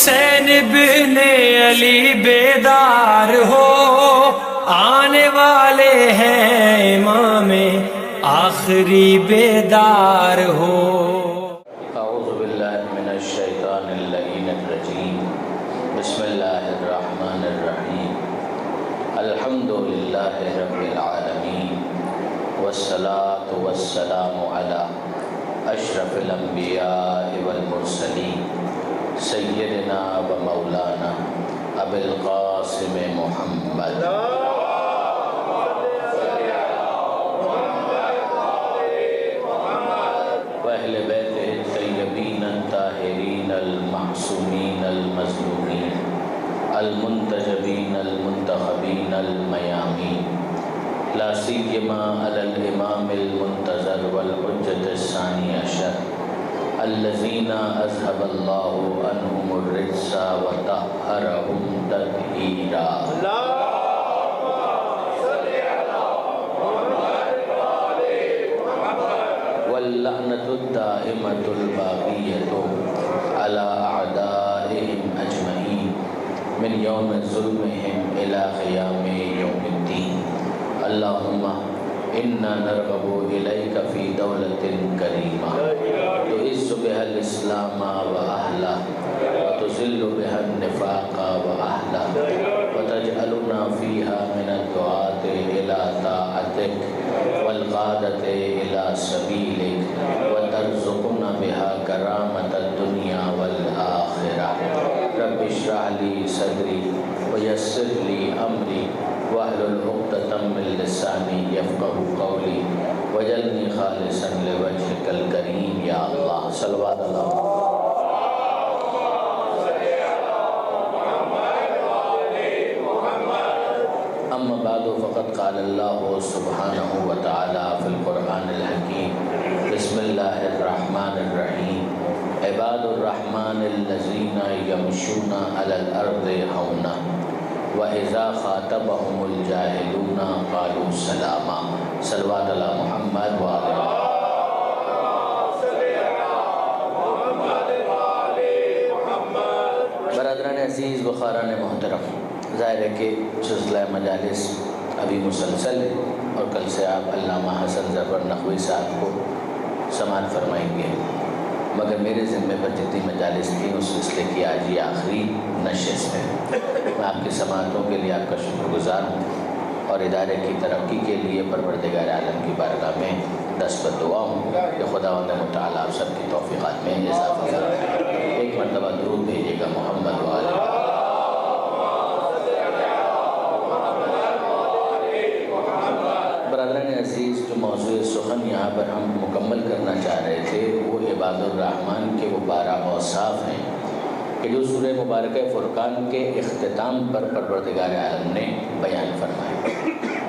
حسین بن علی بیدار ہو، آنے والے ہیں امام آخری بیدار ہو۔ اعوذ باللہ من الشیطان اللعین الرجیم، بسم اللہ الرحمن الرحیم، الحمد للہ رب العالمین، والصلاة والسلام علی اشرف الانبیاء والمرسلین، سیدنا و مولانا ابی القاسم محمد واہل بیتہ الطیبین الطاہرین المعصومین المظلومین المنتجبین المنتخبین المیامین، لا سیما علی الامام المنتظر والحجۃ الثانی عشر الذین اذهب اللہ عنہم الرجس وطہرہم تطہیرا۔ واللعنۃ الدائمۃ الباقیۃ علی اعدائہم اجمعین من یوم ظلمہم الی قیام یوم الدین۔ اللہم انا نرغب الیک فی دولۃ کریمہ تعز بها الاسلام واہلہ وتذل بها النفاق واہلہ وتجعلنا فیها من الدعاة الی طاعتک والقادة الی سبیلک وترزقنا بها کرامة الدنیا والآخرہ۔ رب اشرح لی صدری ویسر لی امری واحلل عقدۃ من لسانی یفقہوا قولی واجعلنی خالصا لوجہک الکریم یا اللہ۔ صلوات اللہ۔ اما بعد فقد قال اللہ سبحانہ وتعالی فی القرآن الحکیم، بسم اللہ الرحمن الرحیم، عباد الرحمن الذین یمشون علی الارض ہونا وَإِذَا خَاطَبَهُمُ الْجَاهِلُونَ قَالُوا سَلَامًا۔ صلوات اللہ محمد وعلیہ۔ برادران عزیز، بخاران محترم، ظاہر ہے کہ سلسلہ مجالس ابھی مسلسل ہے اور کل سے آپ علامہ حسن ظفر نقوی صاحب کو سماعت فرمائیں گے، مگر میرے ذمہ پر جتنی مجالس تھیں اس سلسلے کی آج یہ آخری نشست ہے۔ میں آپ کی سماعتوں کے لیے آپ کا شکر گزار ہوں اور ادارے کی ترقی کے لیے پروردگار عالم کی بارگاہ میں دست دعا ہوں کہ خداوند متعال آپ سب کی توفیقات میں اضافہ فرمائے۔ ایک مرتبہ درود بھیجیے گا محمد وعلیہ۔ برادران عزیز، جو موضوع سخن یہاں پر ہم مکمل کرنا چاہ رہے تھے وہ عباد الرحمن کے وہ 12 اوصاف ہیں کہ جو سورہ مبارکہ فرقان کے اختتام پر پروردگار عالم نے بیان فرمائے۔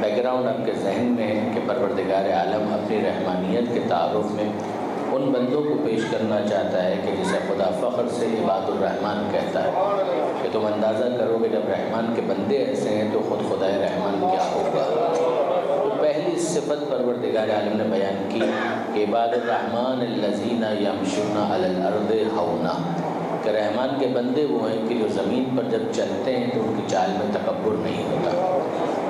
بیک گراؤنڈ آپ کے ذہن میں ہے کہ پروردگار عالم اپنی رحمانیت کے تعارف میں ان بندوں کو پیش کرنا چاہتا ہے کہ جسے خدا فخر سے عباد الرحمن کہتا ہے کہ تم اندازہ کرو کہ جب رحمان کے بندے ایسے ہیں تو خود خدا رحمان کیا ہوگا۔ تو پہلی صفت پروردگار عالم نے بیان کی کہ عباد الرحمن الذین یمشون علی الارض ہونا، کہ رحمان کے بندے وہ ہیں کہ جو زمین پر جب چلتے ہیں تو ان کی چال میں تکبر نہیں ہوتا،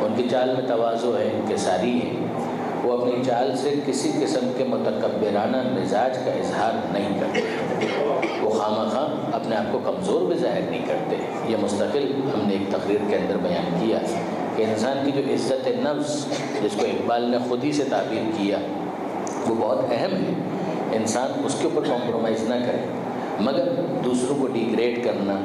ان کی چال میں تواضع ہے، انکساری ہے، وہ اپنی چال سے کسی قسم کے متکبرانہ مزاج کا اظہار نہیں کرتے، وہ خواہ اپنے آپ کو کمزور بھی ظاہر نہیں کرتے۔ یہ مستقل ہم نے ایک تقریر کے اندر بیان کیا کہ انسان کی جو عزت نفس جس کو اقبال نے خود ہی سے تعبیر کیا وہ بہت اہم ہے، انسان اس کے اوپر کمپرومائز نہ کرے، مگر دوسروں کو ڈیگریڈ کرنا،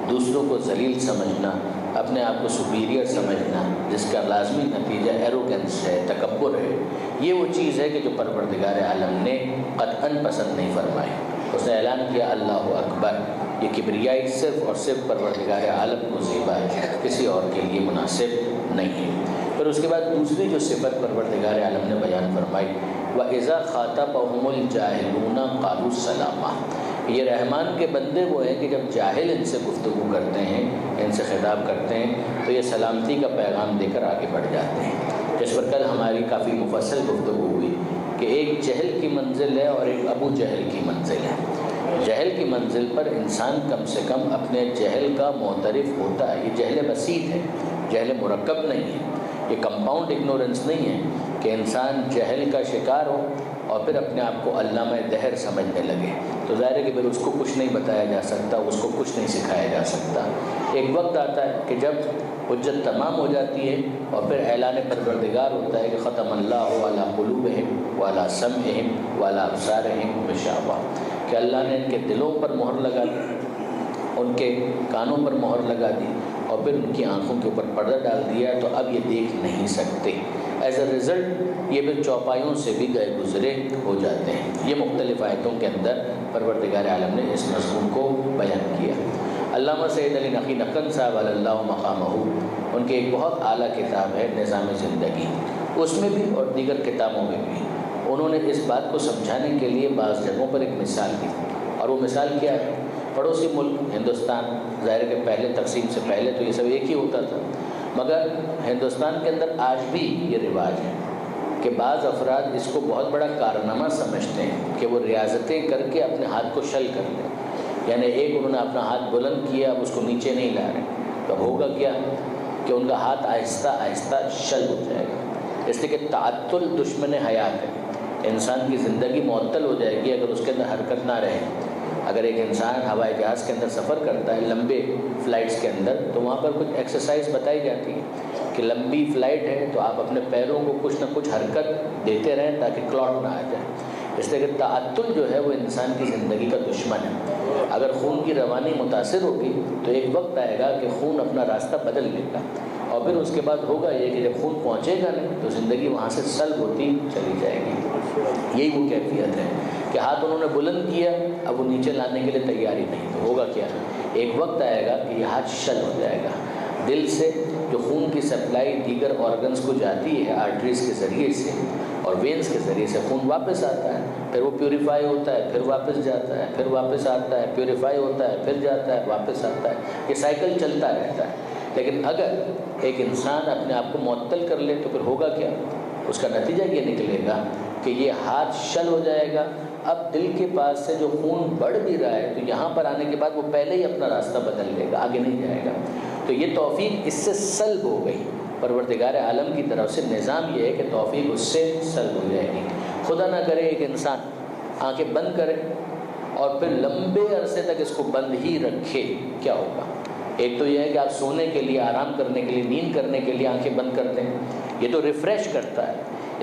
دوسروں کو ذلیل سمجھنا، اپنے آپ کو سپیریئر سمجھنا، جس کا لازمی نتیجہ ایروگنس ہے، تکبر ہے، یہ وہ چیز ہے کہ جو پروردگار عالم نے قطعاً پسند نہیں فرمائی۔ اس نے اعلان کیا اللہ اکبر، یہ کبریائی صرف اور صرف پروردگار عالم کو زیبا ہے، کسی اور کے لیے مناسب نہیں ہے۔ پھر اس کے بعد دوسری جو صفت پروردگار عالم نے بیان فرمائی وَإِذَا خَاطَبَهُمُ الْجَاهِلُونَ قَالُوا سَلَامًا، یہ رحمان کے بندے وہ ہیں کہ جب جاہل ان سے گفتگو کرتے ہیں، ان سے خطاب کرتے ہیں تو یہ سلامتی کا پیغام دے کر آگے بڑھ جاتے ہیں۔ جس پر کل ہماری کافی مفصل گفتگو ہوئی کہ ایک جہل کی منزل ہے اور ایک ابو جہل کی منزل ہے۔ جہل کی منزل پر انسان کم سے کم اپنے جہل کا معترف ہوتا ہے. یہ جہل بسیط ہے، جہل مرکب نہیں ہے، یہ کمپاؤنڈ اگنورنس نہیں ہے کہ انسان جہل کا شکار ہو اور پھر اپنے آپ کو علامہ دہر سمجھنے لگے. تو ظاہر ہے کہ پھر اس کو کچھ نہیں بتایا جا سکتا، اس کو کچھ نہیں سکھایا جا سکتا. ایک وقت آتا ہے کہ جب حجت تمام ہو جاتی ہے اور پھر اعلان پروردگار ہوتا ہے کہ ختم اللہ علی قلوبہم وعلی سمعہم وعلی ابصارہم غشاوہ، کہ اللہ نے ان کے دلوں پر مہر لگا دی، ان کے کانوں پر مہر لگا دی اور پھر ان کی آنکھوں کے اوپر پردہ ڈال دیا، تو اب یہ دیکھ نہیں سکتے. ایز اے رزلٹ یہ پھر چوپایوں سے بھی گئے گزرے ہو جاتے ہیں. یہ مختلف آیتوں کے اندر پروردگار عالم نے اس مضمون کو بیان کیا. علامہ سید علی نقی نقن صاحب علی اللہ مقامہ، ان کی ایک بہت اعلیٰ کتاب ہے نظام زندگی، اس میں بھی اور دیگر کتابوں میں بھی انہوں نے اس بات کو سمجھانے کے لیے بعض جگہوں پر ایک مثال دی. اور وہ مثال کیا ہے؟ پڑوسی ملک ہندوستان، ظاہر کہ پہلے تقسیم سے پہلے تو یہ سب ایک ہی ہوتا تھا، مگر ہندوستان کے اندر آج بھی یہ رواج ہے کہ بعض افراد اس کو بہت بڑا کارنامہ سمجھتے ہیں کہ وہ ریاضتیں کر کے اپنے ہاتھ کو شل کر لیں. یعنی ایک انہوں نے اپنا ہاتھ بلند کیا، اب اس کو نیچے نہیں لا رہے، تو ہوگا کیا کہ ان کا ہاتھ آہستہ آہستہ شل ہو جائے گا. اس لیے کہ تعطل دشمن حیات ہے. انسان کی زندگی معطل ہو جائے گی اگر اس کے اندر حرکت نہ رہے. اگر ایک انسان ہوائی جہاز کے اندر سفر کرتا ہے لمبے فلائٹس کے اندر، تو وہاں پر کچھ ایکسرسائز بتائی جاتی ہے کہ لمبی فلائٹ ہے تو آپ اپنے پیروں کو کچھ نہ کچھ حرکت دیتے رہیں تاکہ کلاٹ نہ آ جائے. اس لیے کہ تعطل جو ہے وہ انسان کی زندگی کا دشمن ہے. اگر خون کی روانی متاثر ہوگی تو ایک وقت آئے گا کہ خون اپنا راستہ بدل لے گا، اور پھر اس کے بعد ہوگا یہ کہ جب خون پہنچے گا نہیں تو زندگی وہاں سے سلب ہوتی چلی جائے گی. یہی وہ کیفیت ہے کہ ہاتھ انہوں نے بلند کیا، اب وہ نیچے لانے کے لیے تیاری نہیں، تو ہوگا کیا؟ ایک وقت آئے گا کہ یہ ہاتھ شل ہو جائے گا. دل سے جو خون کی سپلائی دیگر آرگنز کو جاتی ہے آرٹریز کے ذریعے سے اور وینز کے ذریعے سے، خون واپس آتا ہے، پھر وہ پیوریفائی ہوتا ہے، پھر واپس جاتا ہے، پھر واپس آتا ہے، پیوریفائی ہوتا ہے، پھر جاتا ہے، واپس آتا ہے. یہ سائیکل چلتا رہتا ہے. لیکن اگر ایک انسان اپنے آپ کو معطل کر لے تو پھر ہوگا کیا؟ اس کا نتیجہ یہ نکلے گا کہ یہ ہاتھ شل ہو جائے گا. اب دل کے پاس سے جو خون بڑھ بھی رہا ہے تو یہاں پر آنے کے بعد وہ پہلے ہی اپنا راستہ بدل لے گا، آگے نہیں جائے گا. تو یہ توفیق اس سے سلب ہو گئی. پروردگار عالم کی طرف سے نظام یہ ہے کہ توفیق اس سے سلب ہو جائے گی. خدا نہ کرے ایک انسان آنکھیں بند کرے اور پھر لمبے عرصے تک اس کو بند ہی رکھے، کیا ہوگا؟ ایک تو یہ ہے کہ آپ سونے کے لیے، آرام کرنے کے لیے، نیند کرنے کے لیے آنکھیں بند کرتے ہیں، یہ تو ریفریش کرتا ہے،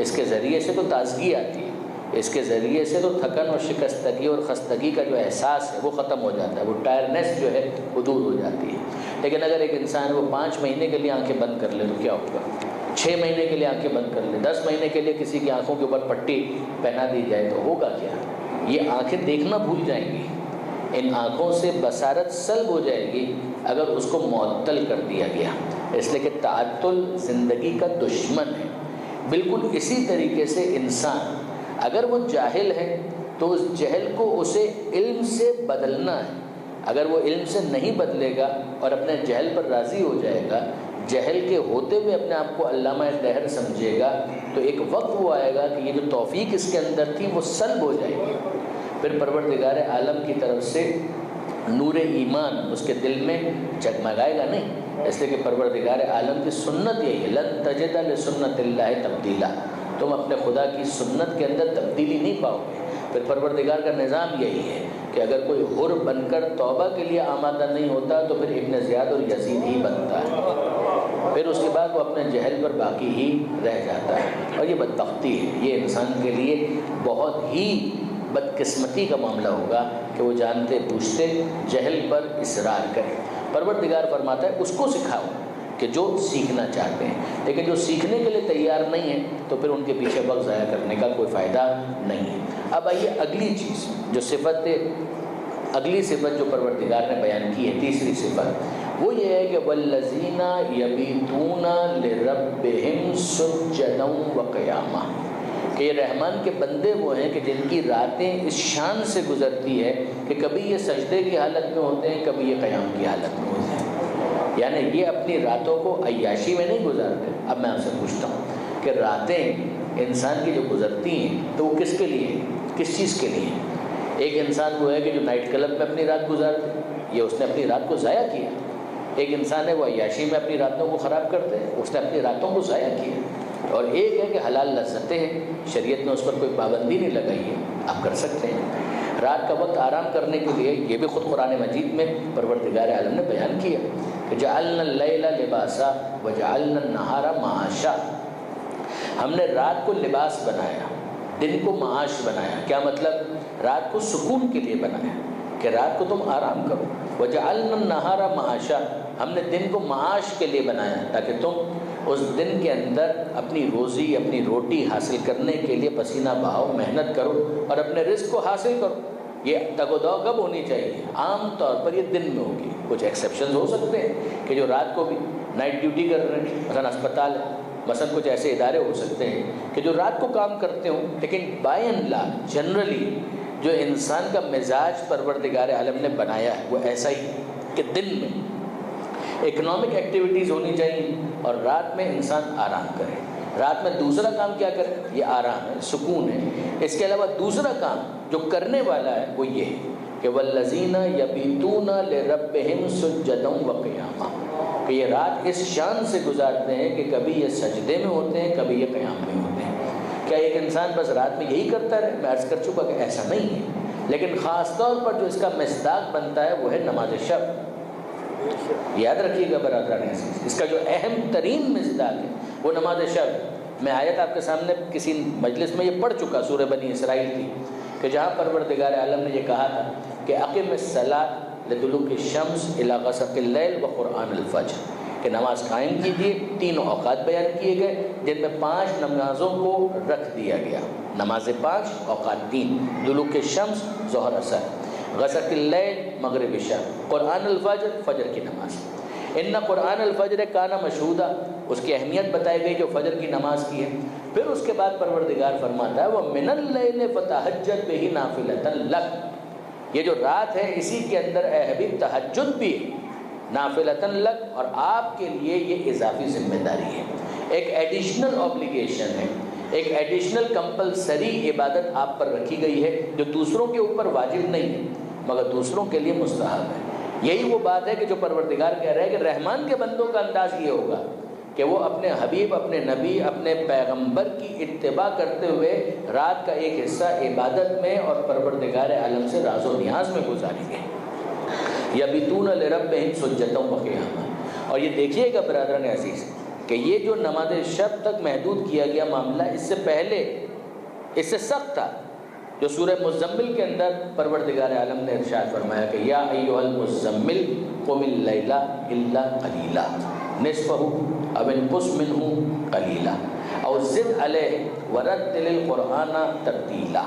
اس کے ذریعے سے تو تازگی آتی ہے، اس کے ذریعے سے تو تھکن اور شکستگی اور خستگی کا جو احساس ہے وہ ختم ہو جاتا ہے، وہ ٹائرنیس جو ہے وہ دور ہو جاتی ہے. لیکن اگر ایک انسان وہ 5 مہینے کے لیے آنکھیں بند کر لے تو کیا ہوگا؟ 6 مہینے کے لیے آنکھیں بند کر لے، 10 مہینے کے لیے کسی کی آنکھوں کے اوپر پٹی پہنا دی جائے تو ہوگا کیا؟ یہ آنکھیں دیکھنا بھول جائیں گی. ان آنکھوں سے بصارت سلب ہو جائے گی اگر اس کو معطل کر دیا گیا. اس لیے کہ تعطل زندگی کا دشمن ہے. بالکل اسی طریقے سے انسان اگر وہ جاہل ہے تو اس جہل کو اسے علم سے بدلنا ہے. اگر وہ علم سے نہیں بدلے گا اور اپنے جہل پر راضی ہو جائے گا، جہل کے ہوتے ہوئے اپنے آپ کو علامہ دہر سمجھے گا، تو ایک وقت وہ آئے گا کہ یہ جو توفیق اس کے اندر تھی وہ سلب ہو جائے گی. پھر پروردگار عالم کی طرف سے نور ایمان اس کے دل میں جگمگائے گا نہیں. اس لیے کہ پروردگار عالم کی سنت یہی ہے، لن تجد لسنت اللہ تبدیلا، تم اپنے خدا کی سنت کے اندر تبدیلی نہیں پاؤ گے. پھر پروردگار کا نظام یہی ہے کہ اگر کوئی حر بن کر توبہ کے لیے آمادہ نہیں ہوتا تو پھر ابن زیاد اور یزید ہی بنتا ہے، پھر اس کے بعد وہ اپنے جہل پر باقی ہی رہ جاتا ہے. اور یہ بدبختی ہے، یہ انسان کے لیے بہت ہی بدقسمتی کا معاملہ ہوگا کہ وہ جانتے بوجھتے جہل پر اصرار کرے. پروردگار فرماتا ہے اس کو سکھاؤ کہ جو سیکھنا چاہتے ہیں، لیکن جو سیکھنے کے لیے تیار نہیں ہے تو پھر ان کے پیچھے وقت ضائع کرنے کا کوئی فائدہ نہیں ہے. اب آئیے اگلی چیز جو اگلی صفت جو پروردگار نے بیان کی ہے، تیسری صفت، وہ یہ ہے کہ والذین یبیتون لربہم سجدا وقیاما، کہ یہ رحمان کے بندے وہ ہیں کہ جن کی راتیں اس شان سے گزرتی ہے کہ کبھی یہ سجدے کی حالت میں ہوتے ہیں، کبھی یہ قیام کی حالت میں ہوتے ہیں. یعنی یہ اپنی راتوں کو عیاشی میں نہیں گزارتے. اب میں آپ سے پوچھتا ہوں کہ راتیں انسان کی جو گزرتی ہیں تو وہ کس کے لیے، کس چیز کے لیے؟ ایک انسان وہ ہے کہ جو نائٹ کلب میں اپنی رات گزارتے ہیں، یہ اس نے اپنی رات کو ضائع کیا۔ ایک انسان ہے وہ عیاشی میں اپنی راتوں کو خراب کرتے ہیں، اس نے اپنی راتوں کو ضائع کیا۔ اور ایک ہے کہ حلال لذتیں ہیں، شریعت نے اس پر کوئی پابندی نہیں لگائی ہے، آپ کر سکتے ہیں۔ رات کا وقت آرام کرنے کے لیے یہ بھی خود قرآن مجید میں پروردگار عالم نے بیان کیا کہ جعلنا اللیل لباسا وجعلنا النہار معاشا، ہم نے رات کو لباس بنایا، دن کو معاش بنایا۔ کیا مطلب؟ رات کو سکون کے لیے بنایا کہ رات کو تم آرام کرو۔ وجعلنا النہار معاشا، ہم نے دن کو معاش کے لیے بنایا تاکہ تم اس دن کے اندر اپنی روزی، اپنی روٹی حاصل کرنے کے لیے پسینہ بہاؤ، محنت کرو اور اپنے رزق کو حاصل کرو۔ یہ تگ و دو کب ہونی چاہیے؟ عام طور پر یہ دن میں ہوگی۔ کچھ ایکسیپشنز ہو سکتے ہیں کہ جو رات کو بھی نائٹ ڈیوٹی کر رہے ہیں، مثلا اسپتال ہے، مثلا کچھ ایسے ادارے ہو سکتے ہیں کہ جو رات کو کام کرتے ہوں، لیکن بائی اینڈ لارج جنرلی جو انسان کا مزاج پروردگار عالم نے بنایا ہے وہ ایسا ہی کہ دن میں اکنامک ایکٹیویٹیز ہونی چاہیے اور رات میں انسان آرام کرے۔ رات میں دوسرا کام کیا کرے؟ یہ آرام ہے، سکون ہے۔ اس کے علاوہ دوسرا کام جو کرنے والا ہے وہ یہ ہے کہ وَالَّذِينَ يَبِيتُونَ لِرَبِّهِمْ سُجَّدًا وَقِيَامًا، کہ یہ رات اس شان سے گزارتے ہیں کہ کبھی یہ سجدے میں ہوتے ہیں، کبھی یہ قیام میں ہوتے ہیں۔ کیا ایک انسان بس رات میں یہی کرتا رہے؟ میں عرض کر چکا کہ ایسا نہیں ہے، لیکن خاص طور پر جو اس کا مصداق بنتا ہے وہ ہے نماز شب۔ یاد رکھیے گا برادران عزیز، اس کا جو اہم ترین مصداق ہے وہ نماز شب۔ میں آیت آپ کے سامنے کسی مجلس میں یہ پڑھ چکا، سورہ بنی اسرائیل کی، کہ جہاں پروردگار عالم نے یہ کہا تھا کہ اقم الصلاۃ لدلوک الشمس الی غسق اللیل وقرآن الفجر، کہ نماز قائم کیجیے۔ 3 اوقات بیان کیے گئے جن میں 5 نمازوں کو رکھ دیا گیا، نماز 5 اوقات 3، دلوک الشمس ظہر اثر، غسق اللیل مغرب عشاء، قرآن الفجر فجر کی نماز۔ ان قرآن الفجر کان مشہودا، اس کی اہمیت بتائی گئی جو فجر کی نماز کی ہے۔ پھر اس کے بعد پروردگار فرماتا ہے وَمِنَ اللَّيْلِ فَتَهَجَّدْ بِهِ نَافِلَةً لَكَ، یہ جو رات ہے اسی کے اندر اے حبیب تہجد بھی ہے، نافلۃً لک، اور آپ کے لیے یہ اضافی ذمہ داری ہے، ایک ایڈیشنل اوبلیگیشن ہے، ایک ایڈیشنل کمپلسری عبادت آپ پر رکھی گئی ہے جو دوسروں کے اوپر واجب نہیں ہے مگر دوسروں کے لیے مستحب ہے۔ یہی وہ بات ہے کہ جو پروردگار کہہ رہے ہیں کہ رحمان کے بندوں کا انداز یہ ہوگا کہ وہ اپنے حبیب، اپنے نبی، اپنے پیغمبر کی اتباع کرتے ہوئے رات کا ایک حصہ عبادت میں اور پروردگار عالم سے راز و نیاز میں گزاریں گے۔ یبیتون لربہم سجدًا وقیاما، اور یہ دیکھیے گا برادران عزیز کہ یہ جو نماز شب تک محدود کیا گیا معاملہ اس سے پہلے اس سے سخت تھا، جو سورہ مزمل کے اندر پروردگار عالم نے ارشاد فرمایا کہ یا ایھا المزمل قم اللیل الا قلیلا نصفہ او انقص منہ قلیلا او زد علیہ ورتل القرآن ترتیلا،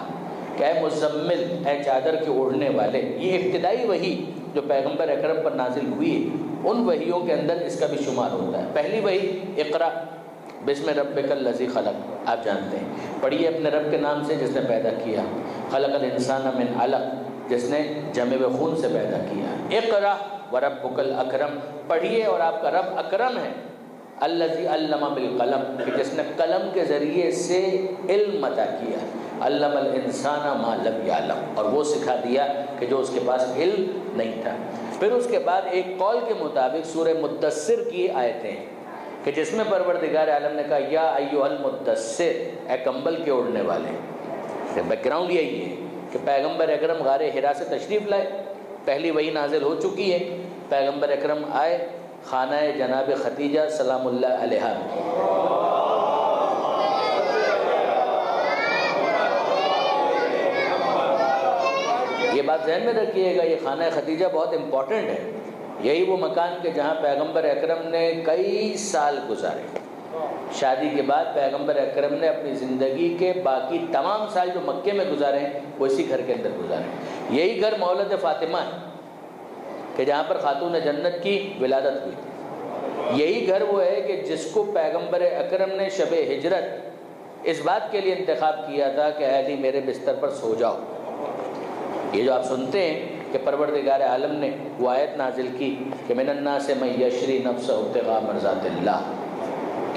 کہ اے مزمل، اے چادر کے اوڑھنے والے، یہ ابتدائی وحی جو پیغمبر اکرم پر نازل ہوئی ہے ان وحیوں کے اندر اس کا بھی شمار ہوتا ہے۔ پہلی وحی اقرا بسم ربک الذی خلق، آپ جانتے ہیں، پڑھیے اپنے رب کے نام سے جس نے پیدا کیا، خلق الانسان من علق، جس نے جمع خون سے پیدا کیا، اقرا وربک الاکرم، پڑھیے اور آپ کا رب اکرم ہے، الذی علم بالقلم، کہ جس نے قلم کے ذریعے سے علم عطا کیا، علم الانسان ما لم یعلم، اور وہ سکھا دیا کہ جو اس کے پاس علم نہیں تھا۔ پھر اس کے بعد ایک قول کے مطابق سورہ مدثر کی آیتیں کہ جس میں پروردگار عالم نے کہا یا ایھا المدثر، اے کمبل کے اوڑھنے والے۔ بیک گراؤنڈ یہی ہے کہ پیغمبر اکرم غار حرا سے تشریف لائے، پہلی وحی نازل ہو چکی ہے، پیغمبر اکرم آئے خانہ جناب ختیجہ سلام اللہ علیہا، یہ بات ذہن میں رکھیے گا، یہ خانہ ختیجہ بہت امپورٹنٹ ہے، یہی وہ مکان کہ جہاں پیغمبر اکرم نے کئی سال گزارے۔ شادی کے بعد پیغمبر اکرم نے اپنی زندگی کے باقی تمام سال جو مکے میں گزارے ہیں وہ اسی گھر کے اندر گزارے۔ یہی گھر مولد فاطمہ ہے کہ جہاں پر خاتون جنت کی ولادت ہوئی۔ یہی گھر وہ ہے کہ جس کو پیغمبر اکرم نے شب ہجرت اس بات کے لیے انتخاب کیا تھا کہ اے علی میرے بستر پر سو جاؤ۔ یہ جو آپ سنتے ہیں کہ پروردگار عالم نے وہ آیت نازل کی کہ من الناس من یشری نفسہ ابتغاء مرضات اللہ،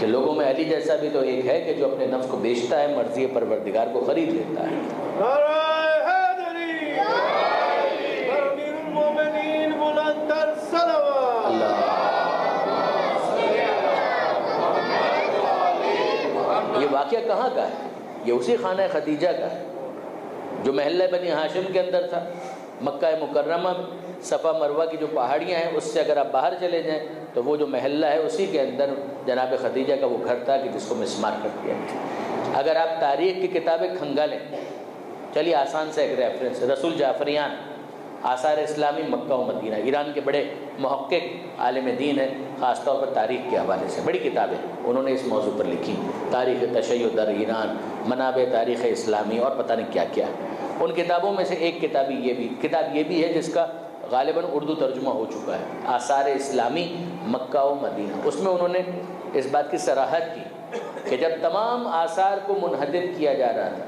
کہ لوگوں میں علی جیسا بھی تو ایک ہے کہ جو اپنے نفس کو بیچتا ہے، مرضی پروردگار کو خرید لیتا ہے۔ واقعہ کہاں کا ہے؟ یہ اسی خانہ خدیجہ کا ہے جو محلہ بنی ہاشم کے اندر تھا، مکہ مکرمہ میں صفا مروہ کی جو پہاڑیاں ہیں اس سے اگر آپ باہر چلے جائیں تو وہ جو محلہ ہے اسی کے اندر جناب خدیجہ کا وہ گھر تھا کہ جس کو مسمار کر دیا گیا۔ اگر آپ تاریخ کی کتابیں کھنگالیں، چلیے آسان سے ایک ریفرنس، رسول جعفریان آثار اسلامی مکہ و مدینہ، ایران کے بڑے محقق عالم دین ہیں، خاص طور پر تاریخ کے حوالے سے بڑی کتابیں انہوں نے اس موضوع پر لکھی، تاریخ تشیع در ایران، منابع تاریخ اسلامی اور پتہ نہیں کیا کیا۔ ان کتابوں میں سے ایک کتاب یہ بھی ہے جس کا غالباً اردو ترجمہ ہو چکا ہے، آثار اسلامی مکہ و مدینہ۔ اس میں انہوں نے اس بات کی صراحت کی کہ جب تمام آثار کو منہدم کیا جا رہا تھا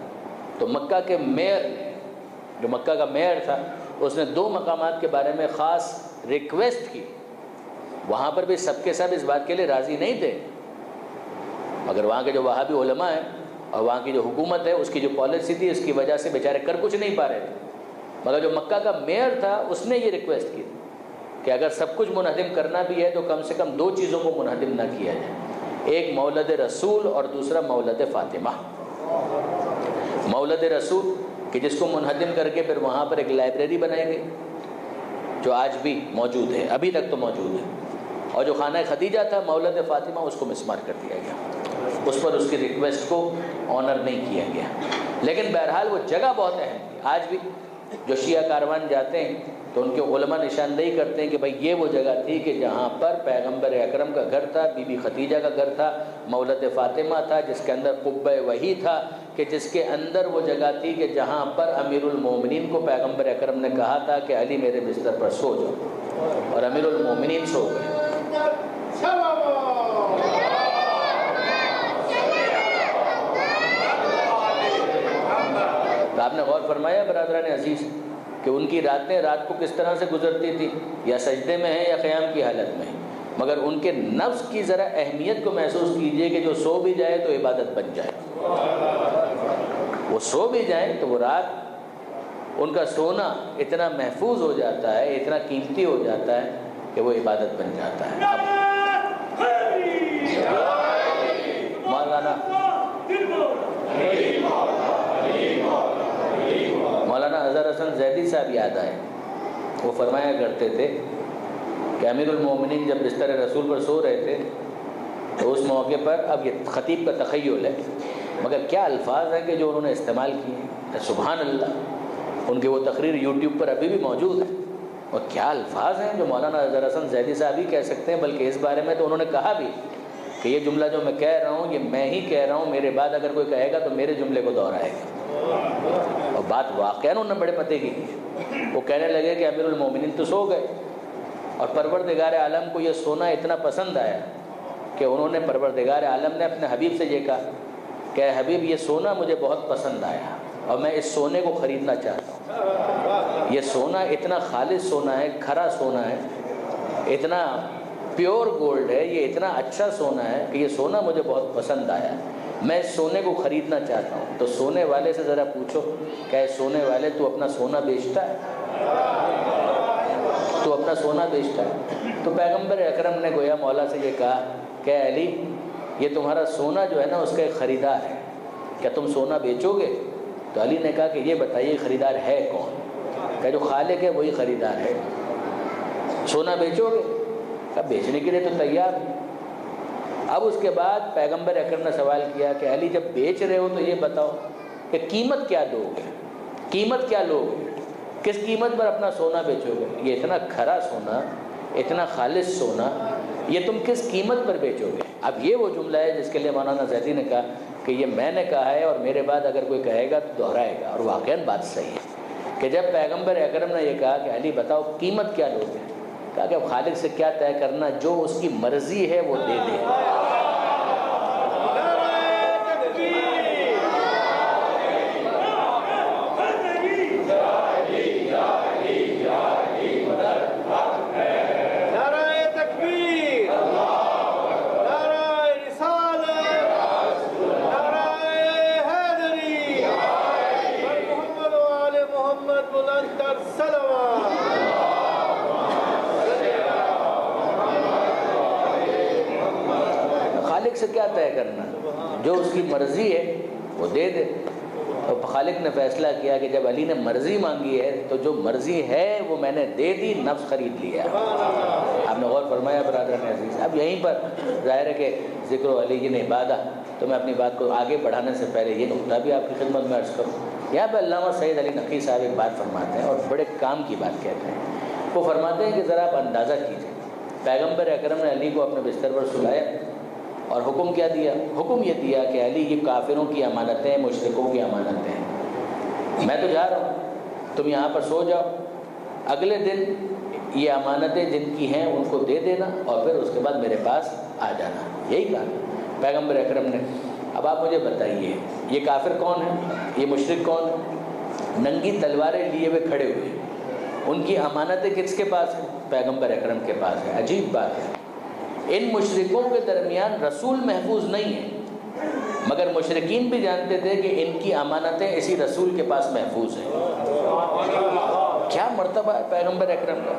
تو مکہ کے میئر نے، جو مکہ کا میئر تھا، اس نے 2 مقامات کے بارے میں خاص ریکویسٹ کی۔ وہاں پر بھی سب کے سب اس بات کے لیے راضی نہیں تھے، مگر وہاں کے جو وہابی علماء ہیں اور وہاں کی جو حکومت ہے اس کی جو پالیسی تھی اس کی وجہ سے بیچارے کر کچھ نہیں پا رہے تھے، مگر جو مکہ کا میئر تھا اس نے یہ ریکویسٹ کی کہ اگر سب کچھ منہدم کرنا بھی ہے تو کم سے کم 2 چیزوں کو منہدم نہ کیا جائے، ایک مولد رسول اور دوسرا مولد فاطمہ۔ مولد رسول کہ جس کو منہدم کر کے پھر وہاں پر ایک لائبریری بنائی گئی جو آج بھی موجود ہے، ابھی تک تو موجود ہے، اور جو خانہ خدیجہ تھا مولد فاطمہ اس کو مسمار کر دیا گیا، اس پر اس کی ریکویسٹ کو آنر نہیں کیا گیا۔ لیکن بہرحال وہ جگہ بہت اہم تھی۔ آج بھی جو شیعہ کاروان جاتے ہیں تو ان کے علماء نشاندہی کرتے ہیں کہ بھائی یہ وہ جگہ تھی کہ جہاں پر پیغمبر اکرم کا گھر تھا، بی بی خدیجہ کا گھر تھا، مولد فاطمہ تھا جس کے اندر قبہ وحی تھا، کہ جس کے اندر وہ جگہ تھی کہ جہاں پر امیر المومنین کو پیغمبر اکرم نے کہا تھا کہ علی میرے بستر پر سو جاؤ، اور امیر المومنین سو گئے۔ تو آپ نے غور فرمایا برادران عزیز کہ ان کی راتیں رات کو کس طرح سے گزرتی تھی، یا سجدے میں ہیں یا قیام کی حالت میں ہیں، مگر ان کے نفس کی ذرا اہمیت کو محسوس کیجئے کہ جو سو بھی جائے تو عبادت بن جائے، وہ سو بھی جائیں تو وہ رات ان کا سونا اتنا محفوظ ہو جاتا ہے، اتنا قیمتی ہو جاتا ہے کہ وہ عبادت بن جاتا ہے۔ مولانا اظہر حسن زیدی صاحب یاد آئے، وہ فرمایا کرتے تھے کہ امیر المومنین جب بستر رسول پر سو رہے تھے تو اس موقع پر، اب یہ خطیب کا تخیل ہے مگر کیا الفاظ ہیں کہ جو انہوں نے استعمال کیے، سبحان اللہ، ان کے وہ تقریر یوٹیوب پر ابھی بھی موجود ہے، اور کیا الفاظ ہیں جو مولانا اظہر حسن زیدی صاحب ہی کہہ سکتے ہیں، بلکہ اس بارے میں تو انہوں نے کہا بھی کہ یہ جملہ جو میں کہہ رہا ہوں یہ میں ہی کہہ رہا ہوں، میرے بعد اگر کوئی کہے گا تو میرے جملے کو دہرائے گا، اور بات واقعہ انہوں نے بڑے پتے کی۔ وہ کہنے لگے کہ امیر المومنین تو سو گئے، اور پروردگار عالم کو یہ سونا اتنا پسند آیا کہ انہوں نے، پروردگار عالم نے اپنے حبیب سے یہ کہا کہ اے حبیب یہ سونا مجھے بہت پسند آیا اور میں اس سونے کو خریدنا چاہتا ہوں، یہ سونا اتنا خالص سونا ہے، کھرا سونا ہے، اتنا پیور گولڈ ہے، یہ اتنا اچھا سونا ہے کہ یہ سونا مجھے بہت پسند آیا، میں اس سونے کو خریدنا چاہتا ہوں۔ تو سونے والے سے ذرا پوچھو کہ اے سونے والے تو اپنا سونا بیچتا ہے، تو اپنا سونا بیچتا ہے؟ تو پیغمبر اکرم نے گویا مولا سے یہ کہا کہ اے علی یہ تمہارا سونا جو ہے نا اس کا ایک خریدار ہے، کیا تم سونا بیچو گے؟ تو علی نے کہا کہ یہ بتائیے خریدار ہے کون؟ کہ جو خالق ہے وہی خریدار ہے۔ سونا بیچو گے؟ کہا بیچنے کے لیے تو تیار ہے۔ اب اس کے بعد پیغمبر اکرم نے سوال کیا کہ علی جب بیچ رہے ہو تو یہ بتاؤ کہ قیمت کیا دو گے، قیمت کیا لو گے، کس قیمت پر اپنا سونا بیچو گے؟ یہ اتنا کھرا سونا، اتنا خالص سونا، یہ تم کس قیمت پر بیچو گے؟ اب یہ وہ جملہ ہے جس کے لیے مولانا زیدی نے کہا کہ یہ میں نے کہا ہے اور میرے بعد اگر کوئی کہے گا تو دہرائے گا، اور واقعاً بات صحیح ہے کہ جب پیغمبر اکرم نے یہ کہا کہ علی بتاؤ قیمت کیا لو گے، کہا کہ اب خالق سے کیا طے کرنا، جو اس کی مرضی ہے وہ دے دے۔ سے کیا طے کرنا، جو اس کی مرضی ہے وہ دے دے۔ تو خالق نے فیصلہ کیا کہ جب علی نے مرضی مانگی ہے تو جو مرضی ہے وہ میں نے دے دی، نفس خرید لیا۔ آپ نے غور فرمایا برادران عزیز؟ اب یہیں پر ظاہر ہے کہ ذکر علی کی عبادہ، تو میں اپنی بات کو آگے بڑھانے سے پہلے یہ نقطہ بھی آپ کی خدمت میں عرض کروں۔ یہاں پہ علامہ سید علی نقی صاحب ایک بات فرماتے ہیں اور بڑے کام کی بات کہتے ہیں۔ وہ فرماتے ہیں کہ ذرا آپ اندازہ کیجیے، پیغمبر اکرم نے علی کو اپنے بستر پر سلایا اور حکم کیا دیا؟ حکم یہ دیا کہ علی یہ کافروں کی امانتیں، مشرکوں کی امانتیں ہیں، میں تو جا رہا ہوں، تم یہاں پر سو جاؤ، اگلے دن یہ امانتیں جن کی ہیں ان کو دے دینا اور پھر اس کے بعد میرے پاس آ جانا۔ یہی کہا پیغمبر اکرم نے۔ اب آپ مجھے بتائیے یہ کافر کون ہے، یہ مشرک کون ہے؟ ننگی تلواریں لیے ہوئے کھڑے ہوئے، ان کی امانتیں کس کے پاس ہیں؟ پیغمبر اکرم کے پاس ہے۔ عجیب بات ہے، ان مشرکوں کے درمیان رسول محفوظ نہیں ہے، مگر مشرکین بھی جانتے تھے کہ ان کی امانتیں اسی رسول کے پاس محفوظ ہیں۔ کیا مرتبہ ہے پیغمبر اکرم کا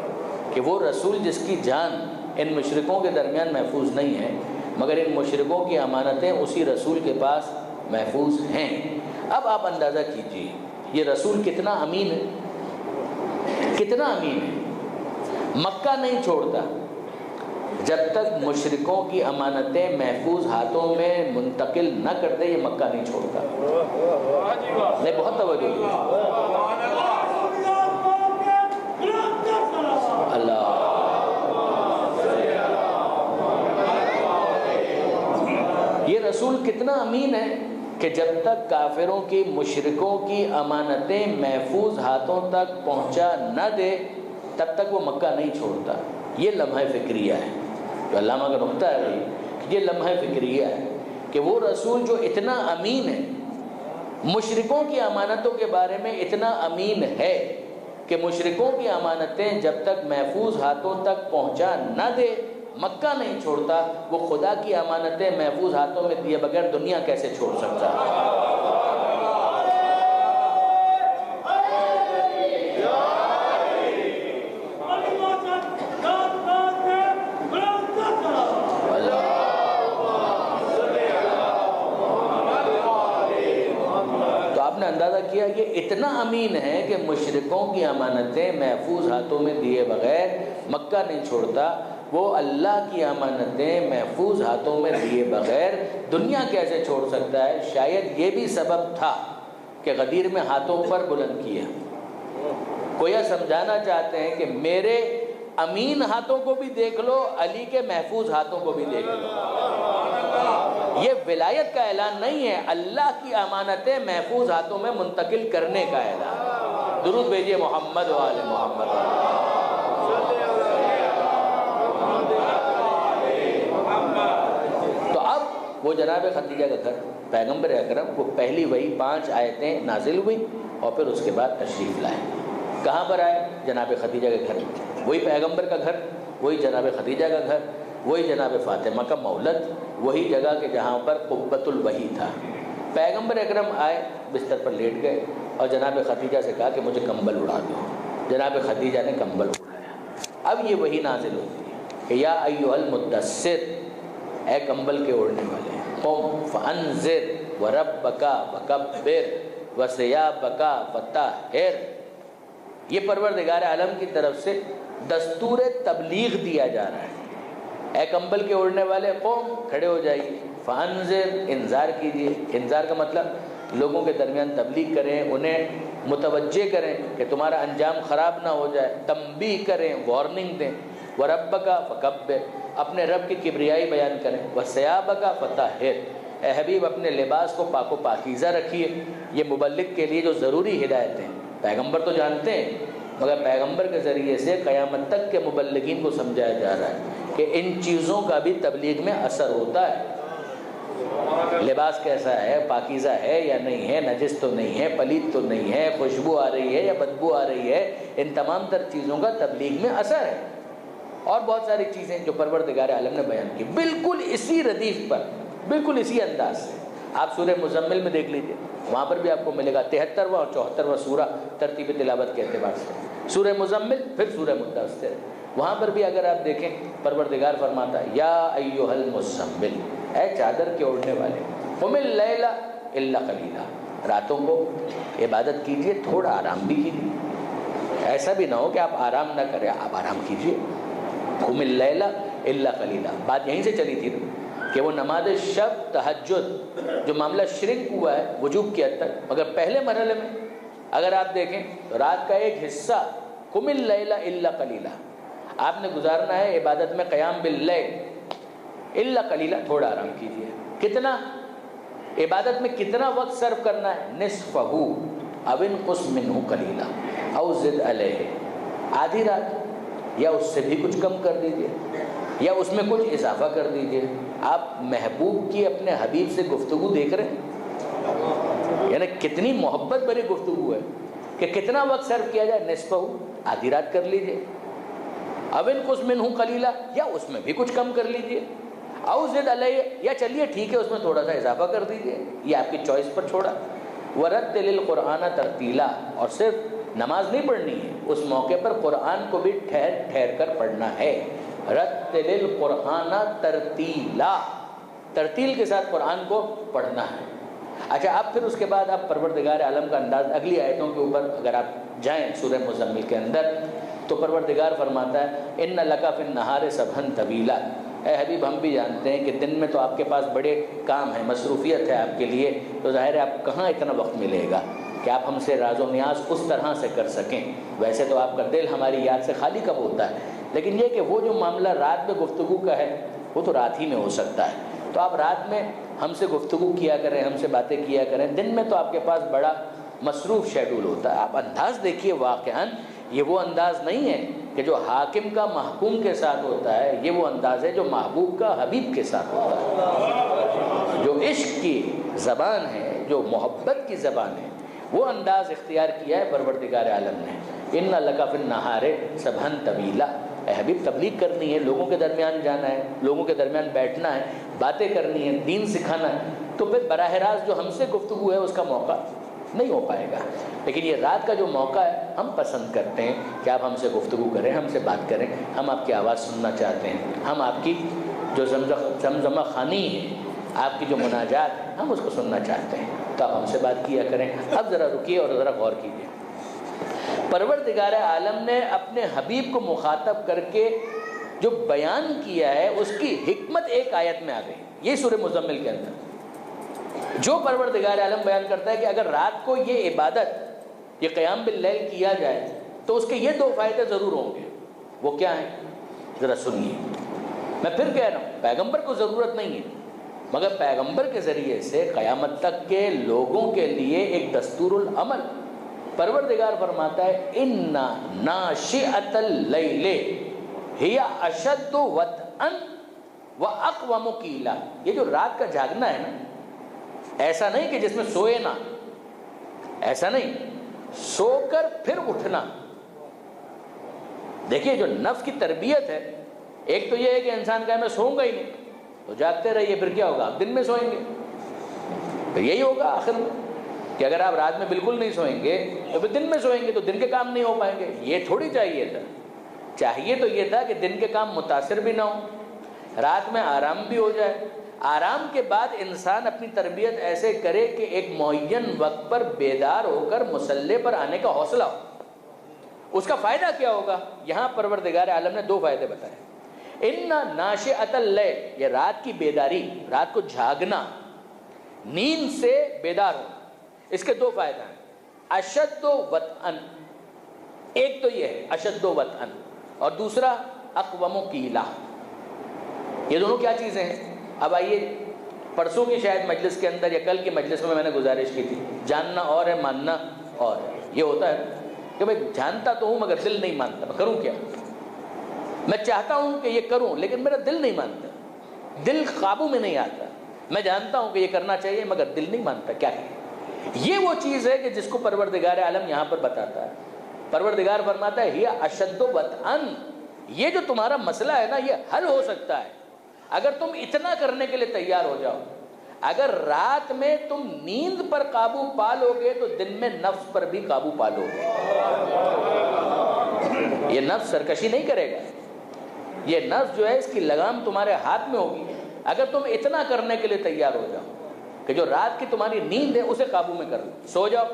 کہ وہ رسول جس کی جان ان مشرکوں کے درمیان محفوظ نہیں ہے، مگر ان مشرکوں کی امانتیں اسی رسول کے پاس محفوظ ہیں۔ اب آپ اندازہ کیجئے یہ رسول کتنا امین ہے، کتنا امین ہے۔ مکہ نہیں چھوڑتا جب تک مشرکوں کی امانتیں محفوظ ہاتھوں میں منتقل نہ کرتے، یہ مکہ نہیں چھوڑتا۔ نہیں، بہت توجہ دیجیے۔ اللہ، یہ رسول کتنا امین ہے کہ جب تک کافروں کی، مشرکوں کی امانتیں محفوظ ہاتھوں تک پہنچا نہ دے تب تک وہ مکہ نہیں چھوڑتا۔ یہ لمحہ فکریہ ہے جو علامہ کا نقطہ ہے بھائی، یہ لمحہ فکریہ ہے کہ وہ رسول جو اتنا امین ہے، مشرکوں کی امانتوں کے بارے میں اتنا امین ہے کہ مشرکوں کی امانتیں جب تک محفوظ ہاتھوں تک پہنچا نہ دے مکہ نہیں چھوڑتا، وہ خدا کی امانتیں محفوظ ہاتھوں میں دیے بغیر دنیا کیسے چھوڑ سکتا ہے؟ اندازہ کیا کہ اتنا امین ہے کہ مشرکوں کی امانتیں محفوظ ہاتھوں میں دیے بغیر مکہ نہیں چھوڑتا، وہ اللہ کی امانتیں محفوظ ہاتھوں میں دیے بغیر دنیا کیسے چھوڑ سکتا ہے؟ شاید یہ بھی سبب تھا کہ غدیر میں ہاتھوں پر بلند کیا۔ گویا سمجھانا چاہتے ہیں کہ میرے امین ہاتھوں کو بھی دیکھ لو، علی کے محفوظ ہاتھوں کو بھی دیکھ لو۔ یہ ولایت کا اعلان نہیں ہے، اللہ کی امانتیں محفوظ ہاتھوں میں منتقل کرنے کا اعلان۔ درود بھیجیے محمد و آل محمد۔ تو اب وہ جناب خدیجہ کا گھر، پیغمبر اکرم کو پہلی وہی 5 آیتیں نازل ہوئی اور پھر اس کے بعد تشریف لائے۔ کہاں پر آئے؟ جناب خدیجہ کے گھر، وہی پیغمبر کا گھر، وہی جناب خدیجہ کا گھر، وہی جناب فاطمہ کا مولد، وہی جگہ کہ جہاں پر قبۃ الوحی تھا۔ پیغمبر اکرم آئے، بستر پر لیٹ گئے اور جناب خدیجہ سے کہا کہ مجھے کمبل اڑا دو۔ جناب خدیجہ نے کمبل اڑایا۔ اب یہ وحی نازل ہوتی ہے کہ یا ایھا المدثر، اے کمبل کے اوڑھنے والے، قم فانذر وربک فکبر وثیابک فطہر۔ یہ پروردگار عالم کی طرف سے دستور تبلیغ دیا جا رہا ہے۔ اے کمبل کے اوڑھنے والے، قوم، کھڑے ہو جائیے، فانذر، انذار کیجیے۔ انذار کا مطلب لوگوں کے درمیان تبلیغ کریں، انہیں متوجہ کریں کہ تمہارا انجام خراب نہ ہو جائے، تنبیہ کریں، وارننگ دیں۔ وربک فکبر، اپنے رب کی کبریائی بیان کریں۔ وثیابک فطہر، اے حبیب اپنے لباس کو پاک و پاکیزہ رکھیے۔ یہ مبلغ کے لیے جو ضروری ہدایتیں، پیغمبر تو جانتے ہیں مگر پیغمبر کے ذریعے سے قیامت تک کے مبلغین کو سمجھایا جا رہا ہے کہ ان چیزوں کا بھی تبلیغ میں اثر ہوتا ہے۔ لباس کیسا ہے، پاکیزہ ہے یا نہیں ہے، نجس تو نہیں ہے، پلید تو نہیں ہے، خوشبو آ رہی ہے یا بدبو آ رہی ہے، ان تمام تر چیزوں کا تبلیغ میں اثر ہے۔ اور بہت ساری چیزیں جو پروردگار عالم نے بیان کی، بالکل اسی ردیف پر، بالکل اسی انداز سے۔ آپ سورہ مزمل میں دیکھ لیجیے، وہاں پر بھی آپ کو ملے گا 73واں اور 74واں سورہ ترتیب تلاوت کے اعتبار سے۔ سورہ مزمل پھر سورہ مدثر، وہاں پر بھی اگر آپ دیکھیں پروردگار فرماتا ہے یا ایھا المزمل، اے چادر کے اوڑھنے والے، قم اللیل الا قلیلا، راتوں کو عبادت کیجیے، تھوڑا آرام بھی کیجیے، ایسا بھی نہ ہو کہ آپ آرام نہ کریں، آپ آرام کیجیے۔ قم اللیل الا قلیلا، بات یہیں سے چلی تھی کہ وہ نماز شب تہجد جو معاملہ شرک ہوا ہے وجوب کی حد تک، مگر پہلے مرحلے میں اگر آپ دیکھیں تو رات کا ایک حصہ قم اللیل الا قلیلا آپ نے گزارنا ہے عبادت میں، قیام باللیل الا قلیلا، تھوڑا آرام کیجیے۔ کتنا عبادت میں کتنا وقت صرف کرنا ہے؟ نصفہ او انقص منہ قلیلا او زد علیہ، آدھی رات یا اس سے بھی کچھ کم کر دیجیے یا اس میں کچھ اضافہ کر دیجیے۔ آپ محبوب کی اپنے حبیب سے گفتگو دیکھ رہے ہیں، یعنی کتنی محبت بھری گفتگو ہے کہ کتنا وقت صرف کیا جائے؟ نصفہ، آدھی رات کر لیجیے، او انقص منہ قلیلا، یا اس میں بھی کچھ کم کر لیجیے، او زد علیہ، یا چلیے ٹھیک ہے اس میں تھوڑا سا اضافہ کر دیجیے، یہ آپ کی چوائس پر چھوڑا۔ ورتل القرآن ترتیلا، اور صرف نماز نہیں پڑھنی ہے، اس موقع پر قرآن کو بھی ٹھہر ٹھہر کر پڑھنا ہے۔ رتل القرآن ترتیلا، ترتیل کے ساتھ قرآن کو پڑھنا ہے۔ اچھا، اب پھر اس کے بعد آپ پروردگار عالم کا انداز اگلی آیتوں کے اوپر اگر آپ جائیں سورہ مزمل کے اندر تو پروردگار فرماتا ہے ان لک فی النہار سبحا طویلا، اے حبیب ہم بھی جانتے ہیں کہ دن میں تو آپ کے پاس بڑے کام ہیں، مصروفیت ہے آپ کے لیے، تو ظاہر ہے آپ کہاں اتنا وقت ملے گا کہ آپ ہم سے راز و نیاز اس طرح سے کر سکیں۔ ویسے تو آپ کا دل ہماری یاد سے خالی کب ہوتا ہے، لیکن یہ کہ وہ جو معاملہ رات میں گفتگو کا ہے وہ تو رات ہی میں ہو سکتا ہے، تو آپ رات میں ہم سے گفتگو کیا کریں، ہم سے باتیں کیا کریں۔ دن میں تو آپ کے پاس بڑا مصروف شیڈول ہوتا ہے۔ آپ انداز دیکھیے، واقعاً یہ وہ انداز نہیں ہے کہ جو حاکم کا محکوم کے ساتھ ہوتا ہے، یہ وہ انداز ہے جو محبوب کا حبیب کے ساتھ ہوتا ہے۔ جو عشق کی زبان ہے، جو محبت کی زبان ہے، وہ انداز اختیار کیا ہے پروردگار عالم نے۔ ان لک فی النہار سبحا طویلا، اے حبیب تبلیغ کرنی ہے، لوگوں کے درمیان جانا ہے، لوگوں کے درمیان بیٹھنا ہے، باتیں کرنی ہے، دین سکھانا ہے، تو پھر براہ راست جو ہم سے گفتگو ہے اس کا موقع نہیں ہو پائے گا۔ لیکن یہ رات کا جو موقع ہے ہم پسند کرتے ہیں کہ آپ ہم سے گفتگو کریں، ہم سے بات کریں، ہم آپ کی آواز سننا چاہتے ہیں، ہم آپ کی جو زمزمہ خوانی ہے، آپ کی جو مناجات ہے، ہم اس کو سننا چاہتے ہیں، تو آپ ہم سے بات کیا کریں۔ اب ذرا رکیے اور ذرا غور کیجیے، پروردگار عالم نے اپنے حبیب کو مخاطب کر کے جو بیان کیا ہے اس کی حکمت ایک آیت میں آ گئی، یہ سورہ مزمل کے اندر جو پروردگار عالم بیان کرتا ہے کہ اگر رات کو یہ عبادت، یہ قیام باللیل کیا جائے تو اس کے یہ دو فائدے ضرور ہوں گے۔ وہ کیا ہیں؟ ذرا سنیے، میں پھر کہہ رہا ہوں پیغمبر کو ضرورت نہیں ہے، مگر پیغمبر کے ذریعے سے قیامت تک کے لوگوں کے لیے ایک دستور العمل پروردگار فرماتا ہے ان ناشئۃ اللیل ہی اشد وطئا واقوم قیلا، یہ جو رات کا جاگنا ہے نا، ایسا نہیں کہ جس میں سوئے نہ، ایسا نہیں، سو کر پھر اٹھنا۔ دیکھیے جو نفس کی تربیت ہے، ایک تو یہ ہے کہ انسان کہے میں سوؤں گا ہی نہیں، تو جاگتے رہیے، پھر کیا ہوگا؟ آپ دن میں سوئیں گے، تو یہی ہوگا آخر میں کہ اگر آپ رات میں بالکل نہیں سوئیں گے تو پھر دن میں سوئیں گے تو دن کے کام نہیں ہو پائیں گے۔ یہ تھوڑی چاہیے تھا، چاہیے تو یہ تھا کہ دن کے کام متاثر بھی نہ ہوں، رات میں آرام بھی ہو جائے، آرام کے بعد انسان اپنی تربیت ایسے کرے کہ ایک معین وقت پر بیدار ہو کر مصلی پر آنے کا حوصلہ ہو۔ اس کا فائدہ کیا ہوگا؟ یہاں پروردگار عالم نے دو فائدے بتائے۔ ان ناشئۃ اللیل، یہ رات کی بیداری، رات کو جھاگنا، نیند سے بیدار ہو، اس کے دو فائدہ ہیں۔ اشد وطئا، ایک تو یہ ہے اشد وطئا، اور دوسرا اقوم قیلا۔ یہ دونوں کیا چیزیں ہیں؟ اب آئیے، پرسوں کی شاید مجلس کے اندر یا کل کی مجلس میں نے گزارش کی تھی، جاننا اور ہے، ماننا اور ہے۔ یہ ہوتا ہے کہ میں جانتا تو ہوں مگر دل نہیں مانتا، میں کروں کیا؟ میں چاہتا ہوں کہ یہ کروں لیکن میرا دل نہیں مانتا، دل قابو میں نہیں آتا۔ میں جانتا ہوں کہ یہ کرنا چاہیے مگر دل نہیں مانتا، کیا ہے؟ یہ وہ چیز ہے کہ جس کو پروردگار عالم یہاں پر بتاتا ہے۔ پروردگار فرماتا ہے ہی اشد وطئا، یہ جو تمہارا مسئلہ ہے نا، یہ حل ہو سکتا ہے اگر تم اتنا کرنے کے لیے تیار ہو جاؤ۔ اگر رات میں تم نیند پر قابو پا لو گے تو دن میں نفس پر بھی قابو پا لو گے۔ یہ نفس سرکشی نہیں کرے گا، یہ نفس جو ہے اس کی لگام تمہارے ہاتھ میں ہوگی، اگر تم اتنا کرنے کے لیے تیار ہو جاؤ کہ جو رات کی تمہاری نیند ہے اسے قابو میں کر لو، سو جاؤ،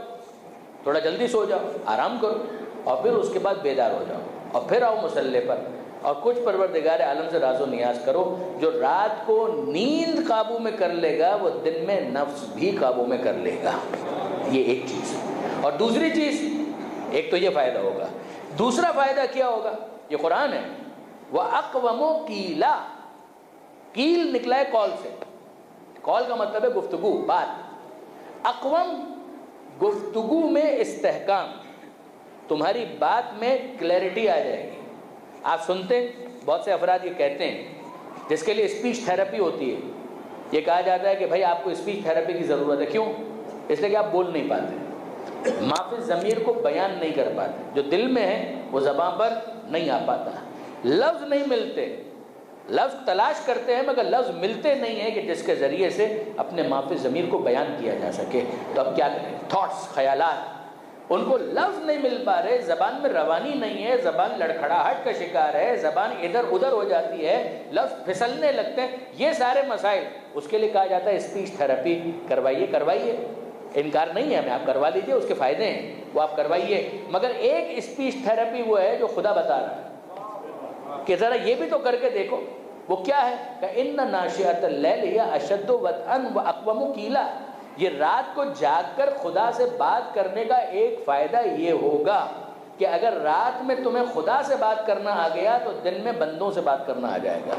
تھوڑا جلدی سو جاؤ، آرام کرو، اور پھر اس کے بعد بیدار ہو جاؤ، اور پھر آؤ مصلی پر، اور کچھ پروردگار عالم سے راز و نیاز کرو۔ جو رات کو نیند قابو میں کر لے گا وہ دن میں نفس بھی قابو میں کر لے گا۔ یہ ایک چیز۔ اور دوسری چیز، ایک تو یہ فائدہ ہوگا، دوسرا فائدہ کیا ہوگا؟ یہ قرآن ہے، وَأَقْوَمُ قِيلًا، قیل نکلا ہے کال سے، کال کا مطلب ہے گفتگو، بات۔ اقوم، گفتگو میں استحکام، تمہاری بات میں کلیئرٹی آ جائے گی۔ آپ سنتے ہیں بہت سے افراد یہ کہتے ہیں، جس کے لیے اسپیچ تھیراپی ہوتی ہے، یہ کہا جاتا ہے کہ بھائی آپ کو اسپیچ تھیراپی کی ضرورت ہے۔ کیوں؟ اس لیے کہ آپ بول نہیں پاتے، مافی ضمیر کو بیان نہیں کر پاتے، جو دل میں ہے وہ زبان پر نہیں آ پاتا، لفظ نہیں ملتے، لفظ تلاش کرتے ہیں مگر لفظ ملتے نہیں ہیں کہ جس کے ذریعے سے اپنے مافی ضمیر کو بیان کیا جا سکے۔ تو اب کیا کریں؟ تھاٹس، خیالات، ان کو لفظ نہیں مل پا رہے، زبان میں روانی نہیں ہے، زبان لڑکھڑاہٹ کا شکار ہے، زبان ادھر ادھر ہو جاتی ہے، لفظ پھسلنے لگتے ہیں، یہ سارے مسائل، اس کے لیے کہا جاتا ہے اسپیچ تھیراپی کروائیے، کروائیے، انکار نہیں ہے ہمیں، آپ کروا لیجیے، اس کے فائدے ہیں وہ آپ کروائیے۔ مگر ایک اسپیچ تھیراپی وہ ہے جو خدا بتا رہا ہے کہ ذرا یہ بھی تو کر کے دیکھو، وہ کیا ہے کہ ان ناشئۃ اللیل ہی اشد وطئا واقوم قیلا، یہ رات کو جاگ کر خدا سے بات کرنے کا ایک فائدہ یہ ہوگا کہ اگر رات میں تمہیں خدا سے بات کرنا آ گیا تو دن میں بندوں سے بات کرنا آ جائے گا۔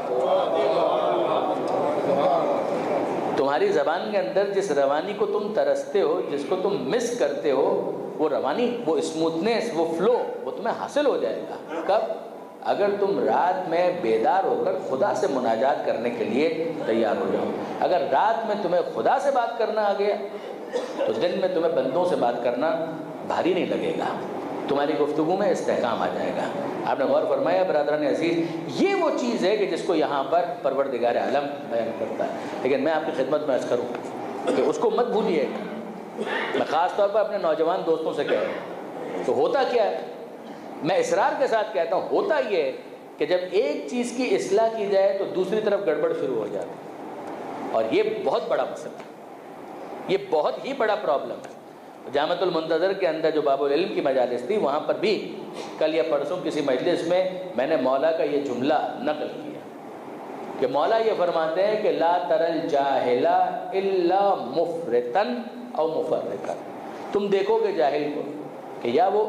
تمہاری زبان کے اندر جس روانی کو تم ترستے ہو، جس کو تم مس کرتے ہو، وہ روانی، وہ اسموتھنس، وہ فلو، وہ تمہیں حاصل ہو جائے گا۔ کب؟ اگر تم رات میں بیدار ہو کر خدا سے مناجات کرنے کے لیے تیار ہو جاؤ۔ اگر رات میں تمہیں خدا سے بات کرنا آ گیا تو دن میں تمہیں بندوں سے بات کرنا بھاری نہیں لگے گا، تمہاری گفتگو میں استحکام آ جائے گا۔ آپ نے غور فرمایا برادران عزیز، یہ وہ چیز ہے کہ جس کو یہاں پر پروردگار عالم بیان کرتا ہے۔ لیکن میں آپ کی خدمت میں عرض کروں کہ اس کو مت بھولیے، میں خاص طور پر اپنے نوجوان دوستوں سے کہہ رہا ہوں، تو ہوتا کیا ہے، میں اصرار کے ساتھ کہتا ہوں، ہوتا یہ ہے کہ جب ایک چیز کی اصلاح کی جائے تو دوسری طرف گڑبڑ شروع ہو جاتی ہے، اور یہ بہت بڑا مسئلہ ہے، یہ بہت ہی بڑا پرابلم ہے۔ جامعۃ المنتظر کے اندر جو باب العلم کی مجالس تھی، وہاں پر بھی کل یا پرسوں کسی مجلس میں نے مولا کا یہ جملہ نقل کیا کہ مولا یہ فرماتے ہیں کہ لا تر الجاہل الا مفرطا او مفرطا، تم دیکھو گے جاہل کو کہ یا وہ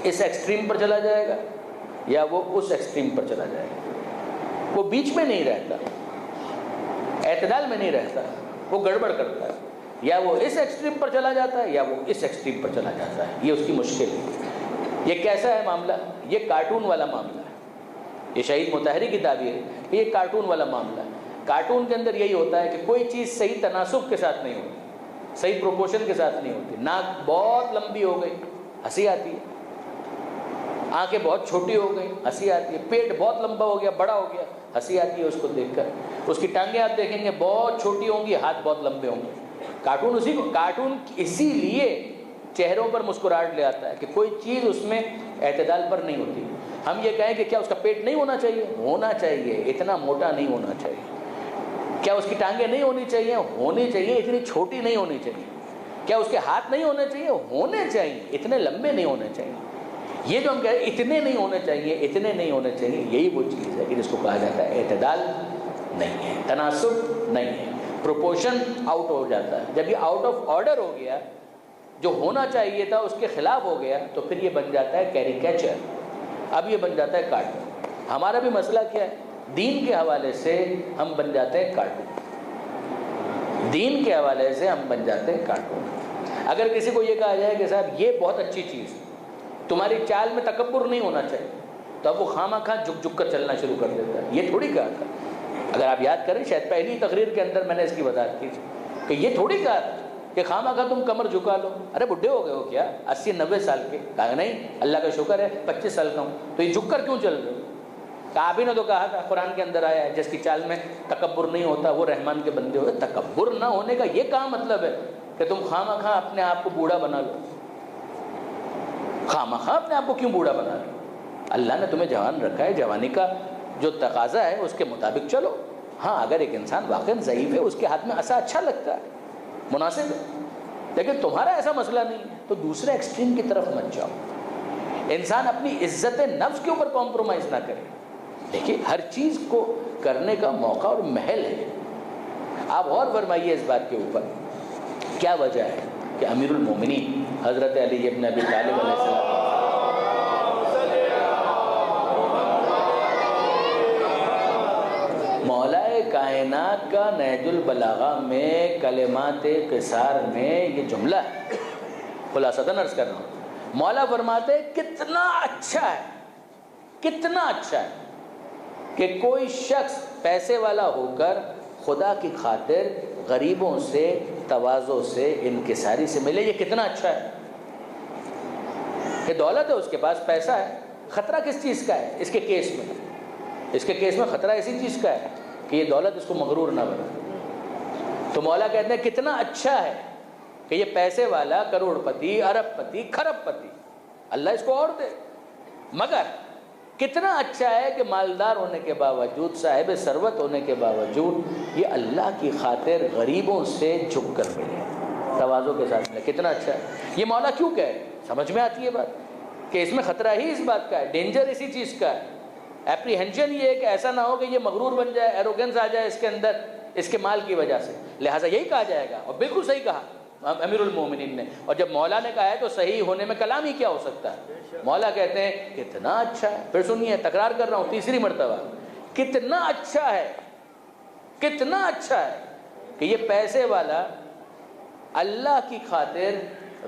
اس ایکسٹریم پر چلا جائے گا یا وہ اس ایکسٹریم پر چلا جائے گا، وہ بیچ میں نہیں رہتا، اعتدال میں نہیں رہتا، وہ گڑبڑ کرتا ہے، یا وہ اس ایکسٹریم پر چلا جاتا ہے یا وہ اس ایکسٹریم پر چلا جاتا ہے۔ یہ اس کی مشکل ہے۔ یہ کیسا ہے معاملہ؟ یہ کارٹون والا معاملہ ہے، یہ شہید مطہری کی تعبیر ہے کہ یہ کارٹون والا معاملہ ہے۔ کارٹون کے اندر یہی ہوتا ہے کہ کوئی چیز صحیح تناسب کے ساتھ نہیں ہوتی، صحیح پروپورشن کے ساتھ نہیں ہوتی، ناک بہت لمبی ہو گئی ہنسی آتی ہے، آنکھیں بہت چھوٹی ہو گئی ہنسی آتی ہے، پیٹ بہت لمبا ہو گیا، بڑا ہو گیا، ہنسی آتی ہے اس کو دیکھ کر، اس کی ٹانگیں آپ دیکھیں گے بہت چھوٹی ہوں گی، ہاتھ بہت لمبے ہوں گے۔ کارٹون کارٹون اسی لیے چہروں پر مسکراہٹ لے آتا ہے کہ کوئی چیز اس میں اعتدال پر نہیں ہوتی۔ ہم یہ کہیں کہ کیا اس کا پیٹ نہیں ہونا چاہیے؟ ہونا چاہیے، اتنا موٹا نہیں ہونا چاہیے۔ کیا اس کی ٹانگیں نہیں ہونی چاہیے؟ ہونی چاہیے، اتنی چھوٹی نہیں ہونی چاہیے۔ کیا اس کے ہاتھ نہیں ہونے چاہیے؟ ہونے چاہیے، اتنے لمبے نہیں ہونے چاہیے۔ یہ جو ہم کہہ رہے ہیں اتنے نہیں ہونے چاہیے، اتنے نہیں ہونے چاہیے، یہی وہ چیز ہے کہ جس کو کہا جاتا ہے اعتدال نہیں ہے، تناسب نہیں ہے، پروپورشن آؤٹ ہو جاتا ہے۔ جب یہ آؤٹ آف آرڈر ہو گیا، جو ہونا چاہیے تھا اس کے خلاف ہو گیا، تو پھر یہ بن جاتا ہے کیریکیچر، اب یہ بن جاتا ہے کارٹون۔ ہمارا بھی مسئلہ کیا ہے؟ دین کے حوالے سے ہم بن جاتے ہیں کارٹون، دین کے حوالے سے ہم بن جاتے ہیں کارٹون۔ اگر کسی کو یہ کہا جائے کہ صاحب یہ بہت اچھی چیز، تمہاری چال میں تکبر نہیں ہونا چاہیے، تو اب وہ خواہ خواہ جھک جھک کر چلنا شروع کر دیتا ہے۔ یہ تھوڑی کہا تھا، اگر آپ یاد کریں شاید پہلی تقریر کے اندر میں نے اس کی وضاحت کی تھی کہ یہ تھوڑی کہا تھا کہ خواہ خواہ تم کمر جھکا لو، ارے بڈھے ہو گئے ہو کیا 80-90 سال کے؟ کہا نہیں، اللہ کا شکر ہے 25 سال کا ہوں، تو یہ جھک کر کیوں چل رہے ہو؟ کہا آپ ہی نے تو کہا تھا، قرآن کے اندر آیا ہے جس کی چال میں تکبر نہیں ہوتا وہ رحمان کے بندے ہوتے۔ تکبر نہ ہونے کا یہ کہاں مطلب ہے کہ تم خواہ خواہ اپنے آپ کو بوڑھا بنا لو؟ خواہ خواہ اپنے آپ کو کیوں بوڑھا بنا لو؟ اللہ نے تمہیں جوان رکھا ہے، جوانی کا جو تقاضا ہے اس کے مطابق چلو۔ ہاں اگر ایک انسان واقعاً ضعیف ہے، اس کے ہاتھ میں عصا اچھا لگتا ہے، مناسب ہے، لیکن تمہارا ایسا مسئلہ نہیں ہے تو دوسرے ایکسٹریم کی طرف مت جاؤ۔ انسان اپنی عزت نفس کے اوپر کمپرومائز نہ کرے۔ دیکھیے ہر چیز کو کرنے کا موقع اور محل ہے۔ آپ غور فرمائیے اس بات کے اوپر، کیا وجہ ہے کہ امیر المومنین حضرت علی ابن ابی طالب علیہ السلام مولائے کائنات کا نہج البلاغہ میں کلمات قصار میں یہ جملہ ہے، خلاصتاً عرض کر رہا ہوں، مولا فرماتے کتنا اچھا ہے، کتنا اچھا ہے کہ کوئی شخص پیسے والا ہو کر خدا کی خاطر غریبوں سے تواضع سے انکساری سے ملے، یہ کتنا اچھا ہے۔ کہ دولت ہے اس کے پاس، پیسہ ہے، خطرہ کس چیز کا ہے؟ اس کے کیس میں، اس کے کیس میں خطرہ اسی چیز کا ہے کہ یہ دولت اس کو مغرور نہ بنا۔ تو مولا کہتے ہیں کتنا اچھا ہے کہ یہ پیسے والا کروڑ پتی، ارب پتی، کھرب پتی، اللہ اس کو اور دے، مگر کتنا اچھا ہے کہ مالدار ہونے کے باوجود، صاحب ثروت ہونے کے باوجود یہ اللہ کی خاطر غریبوں سے جھک کر ملے، تواضع کے ساتھ ملے، کتنا اچھا ہے۔ یہ مولا کیوں کہے؟ سمجھ میں آتی ہے بات کہ اس میں خطرہ ہی اس بات کا ہے، ڈینجر اسی چیز کا ہے، اپریہنشن یہ ہے کہ ایسا نہ ہو کہ یہ مغرور بن جائے، ایروگنس آ جائے اس کے اندر اس کے مال کی وجہ سے، لہٰذا یہی کہا جائے گا، اور بالکل صحیح کہا امیر المومنین نے۔ اور جب مولا نے کہا ہے تو صحیح ہونے میں کلام ہی کیا ہو سکتا ہے۔ مولا کہتے ہیں کتنا اچھا ہے، پھر سنیے تکرار کر رہا ہوں تیسری مرتبہ، کتنا اچھا ہے، کتنا اچھا ہے کہ یہ پیسے والا اللہ کی خاطر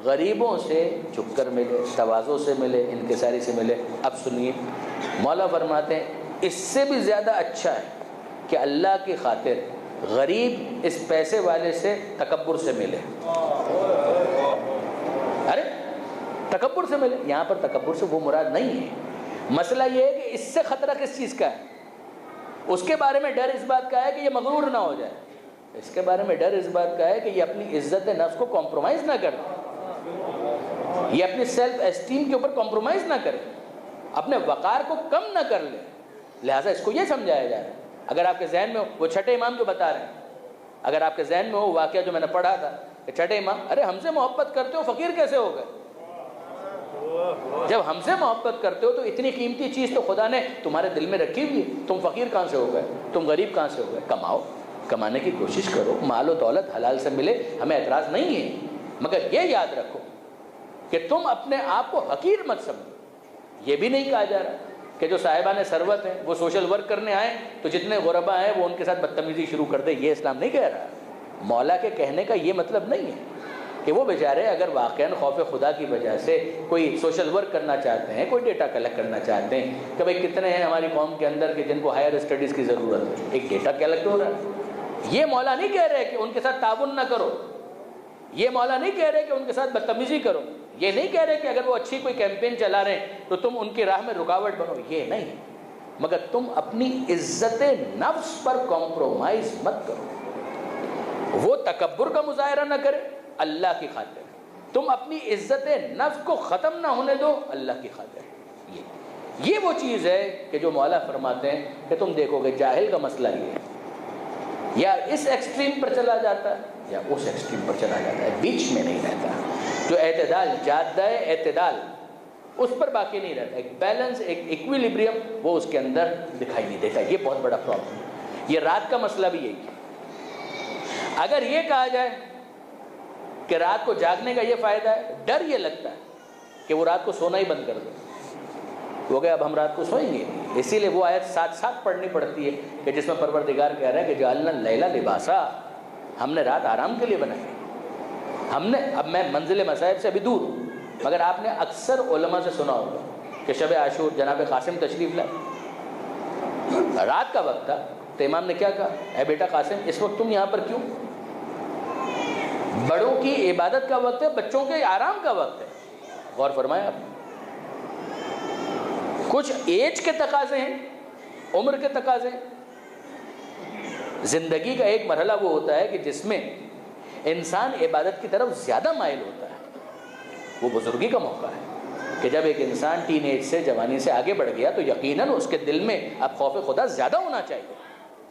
غریبوں سے جھک کر ملے، تواضع سے ملے، انکساری سے ملے۔ اب سنیے مولا فرماتے ہیں اس سے بھی زیادہ اچھا ہے کہ اللہ کی خاطر غریب اس پیسے والے سے تکبر سے ملے۔ ارے تکبر سے ملے، یہاں پر تکبر سے وہ مراد نہیں ہے، مسئلہ یہ ہے کہ اس سے خطرہ کس چیز کا ہے؟ اس کے بارے میں ڈر اس بات کا ہے کہ یہ مغرور نہ ہو جائے، اس کے بارے میں ڈر اس بات کا ہے کہ یہ اپنی عزت نفس کو کمپرومائز نہ کرے، یہ اپنی سیلف اسٹیم کے اوپر کمپرومائز نہ کرے، اپنے وقار کو کم نہ کر لے، لہٰذا اس کو یہ سمجھایا جا رہا ہے۔ اگر آپ کے ذہن میں ہو وہ چھٹے امام جو بتا رہے ہیں، اگر آپ کے ذہن میں ہو واقعہ جو میں نے پڑھا تھا کہ چھٹے امام، ارے ہم سے محبت کرتے ہو فقیر کیسے ہو گئے؟ جب ہم سے محبت کرتے ہو تو اتنی قیمتی چیز تو خدا نے تمہارے دل میں رکھی ہوئی ہے، تم فقیر کہاں سے ہو گئے؟ تم غریب کہاں سے ہو گئے؟ کماؤ، کمانے کی کوشش کرو، مال و دولت حلال سے ملے، ہمیں اعتراض نہیں ہے، مگر یہ یاد رکھو کہ تم اپنے آپ کو حقیر مت سمجھو۔ یہ بھی نہیں کہا جا رہا کہ جو صاحبان ثروت ہیں وہ سوشل ورک کرنے آئیں تو جتنے غربا ہیں وہ ان کے ساتھ بدتمیزی شروع کر دے، یہ اسلام نہیں کہہ رہا۔ مولا کے کہنے کا یہ مطلب نہیں ہے کہ وہ بیچارے اگر واقعاً خوف خدا کی وجہ سے کوئی سوشل ورک کرنا چاہتے ہیں، کوئی ڈیٹا کلیکٹ کرنا چاہتے ہیں کہ بھائی کتنے ہیں ہماری قوم کے اندر کہ جن کو ہائر اسٹڈیز کی ضرورت ہے، ایک ڈیٹا کلیکٹ ہو رہا ہے، یہ مولا نہیں کہہ رہے کہ ان کے ساتھ تعاون نہ کرو، یہ مولا نہیں کہہ رہے کہ ان کے ساتھ بدتمیزی کرو، یہ نہیں کہہ رہے کہ اگر وہ اچھی کوئی کیمپین چلا رہے ہیں تو تم ان کی راہ میں رکاوٹ بنو، یہ نہیں، مگر تم اپنی عزت نفس پر کمپرومائز مت کرو، وہ تکبر کا مظاہرہ نہ کرے اللہ کی خاطر، تم اپنی عزت نفس کو ختم نہ ہونے دو اللہ کی خاطر۔ یہ وہ چیز ہے کہ جو مولا فرماتے ہیں کہ تم دیکھو گے جاہل کا مسئلہ یہ ہے، یا اس ایکسٹریم پر چلا جاتا ہے یا اس ایکسٹریم پر چلا جاتا ہے، بیچ میں نہیں رہتا، جو اعتدال جادہ اعتدال اس پر باقی نہیں رہتا، ایک بیلنس، ایک ایکویلیبریم وہ اس کے اندر دکھائی نہیں دیتا۔ یہ بہت بڑا پرابلم ہے۔ یہ رات کا مسئلہ بھی یہی ہے، اگر یہ کہا جائے کہ رات کو جاگنے کا یہ فائدہ ہے، ڈر یہ لگتا ہے کہ وہ رات کو سونا ہی بند کر دے، ہو گیا اب ہم رات کو سوئیں گے، اسی لیے وہ آیت ساتھ ساتھ پڑھنی پڑتی ہے کہ جس میں پروردگار کہہ رہے ہیں کہ جعلنا اللیل لباسا، ہم نے رات آرام کے لیے بنائی۔ ہم نے، اب میں منزل مصائب سے ابھی دور ہوں، مگر آپ نے اکثر علماء سے سنا ہوگا کہ شب عاشور جناب قاسم تشریف لائے، رات کا وقت تھا تو امام نے کیا کہا، اے بیٹا قاسم اس وقت تم یہاں پر کیوں؟ بڑوں کی عبادت کا وقت ہے، بچوں کے آرام کا وقت ہے۔ غور فرمائیں آپ، کچھ ایج کے تقاضے ہیں، عمر کے تقاضے ہیں، زندگی کا ایک مرحلہ وہ ہوتا ہے کہ جس میں انسان عبادت کی طرف زیادہ مائل ہوتا ہے، وہ بزرگی کا موقع ہے کہ جب ایک انسان ٹین ایج سے جوانی سے آگے بڑھ گیا تو یقیناً اس کے دل میں اب خوف خدا زیادہ ہونا چاہیے،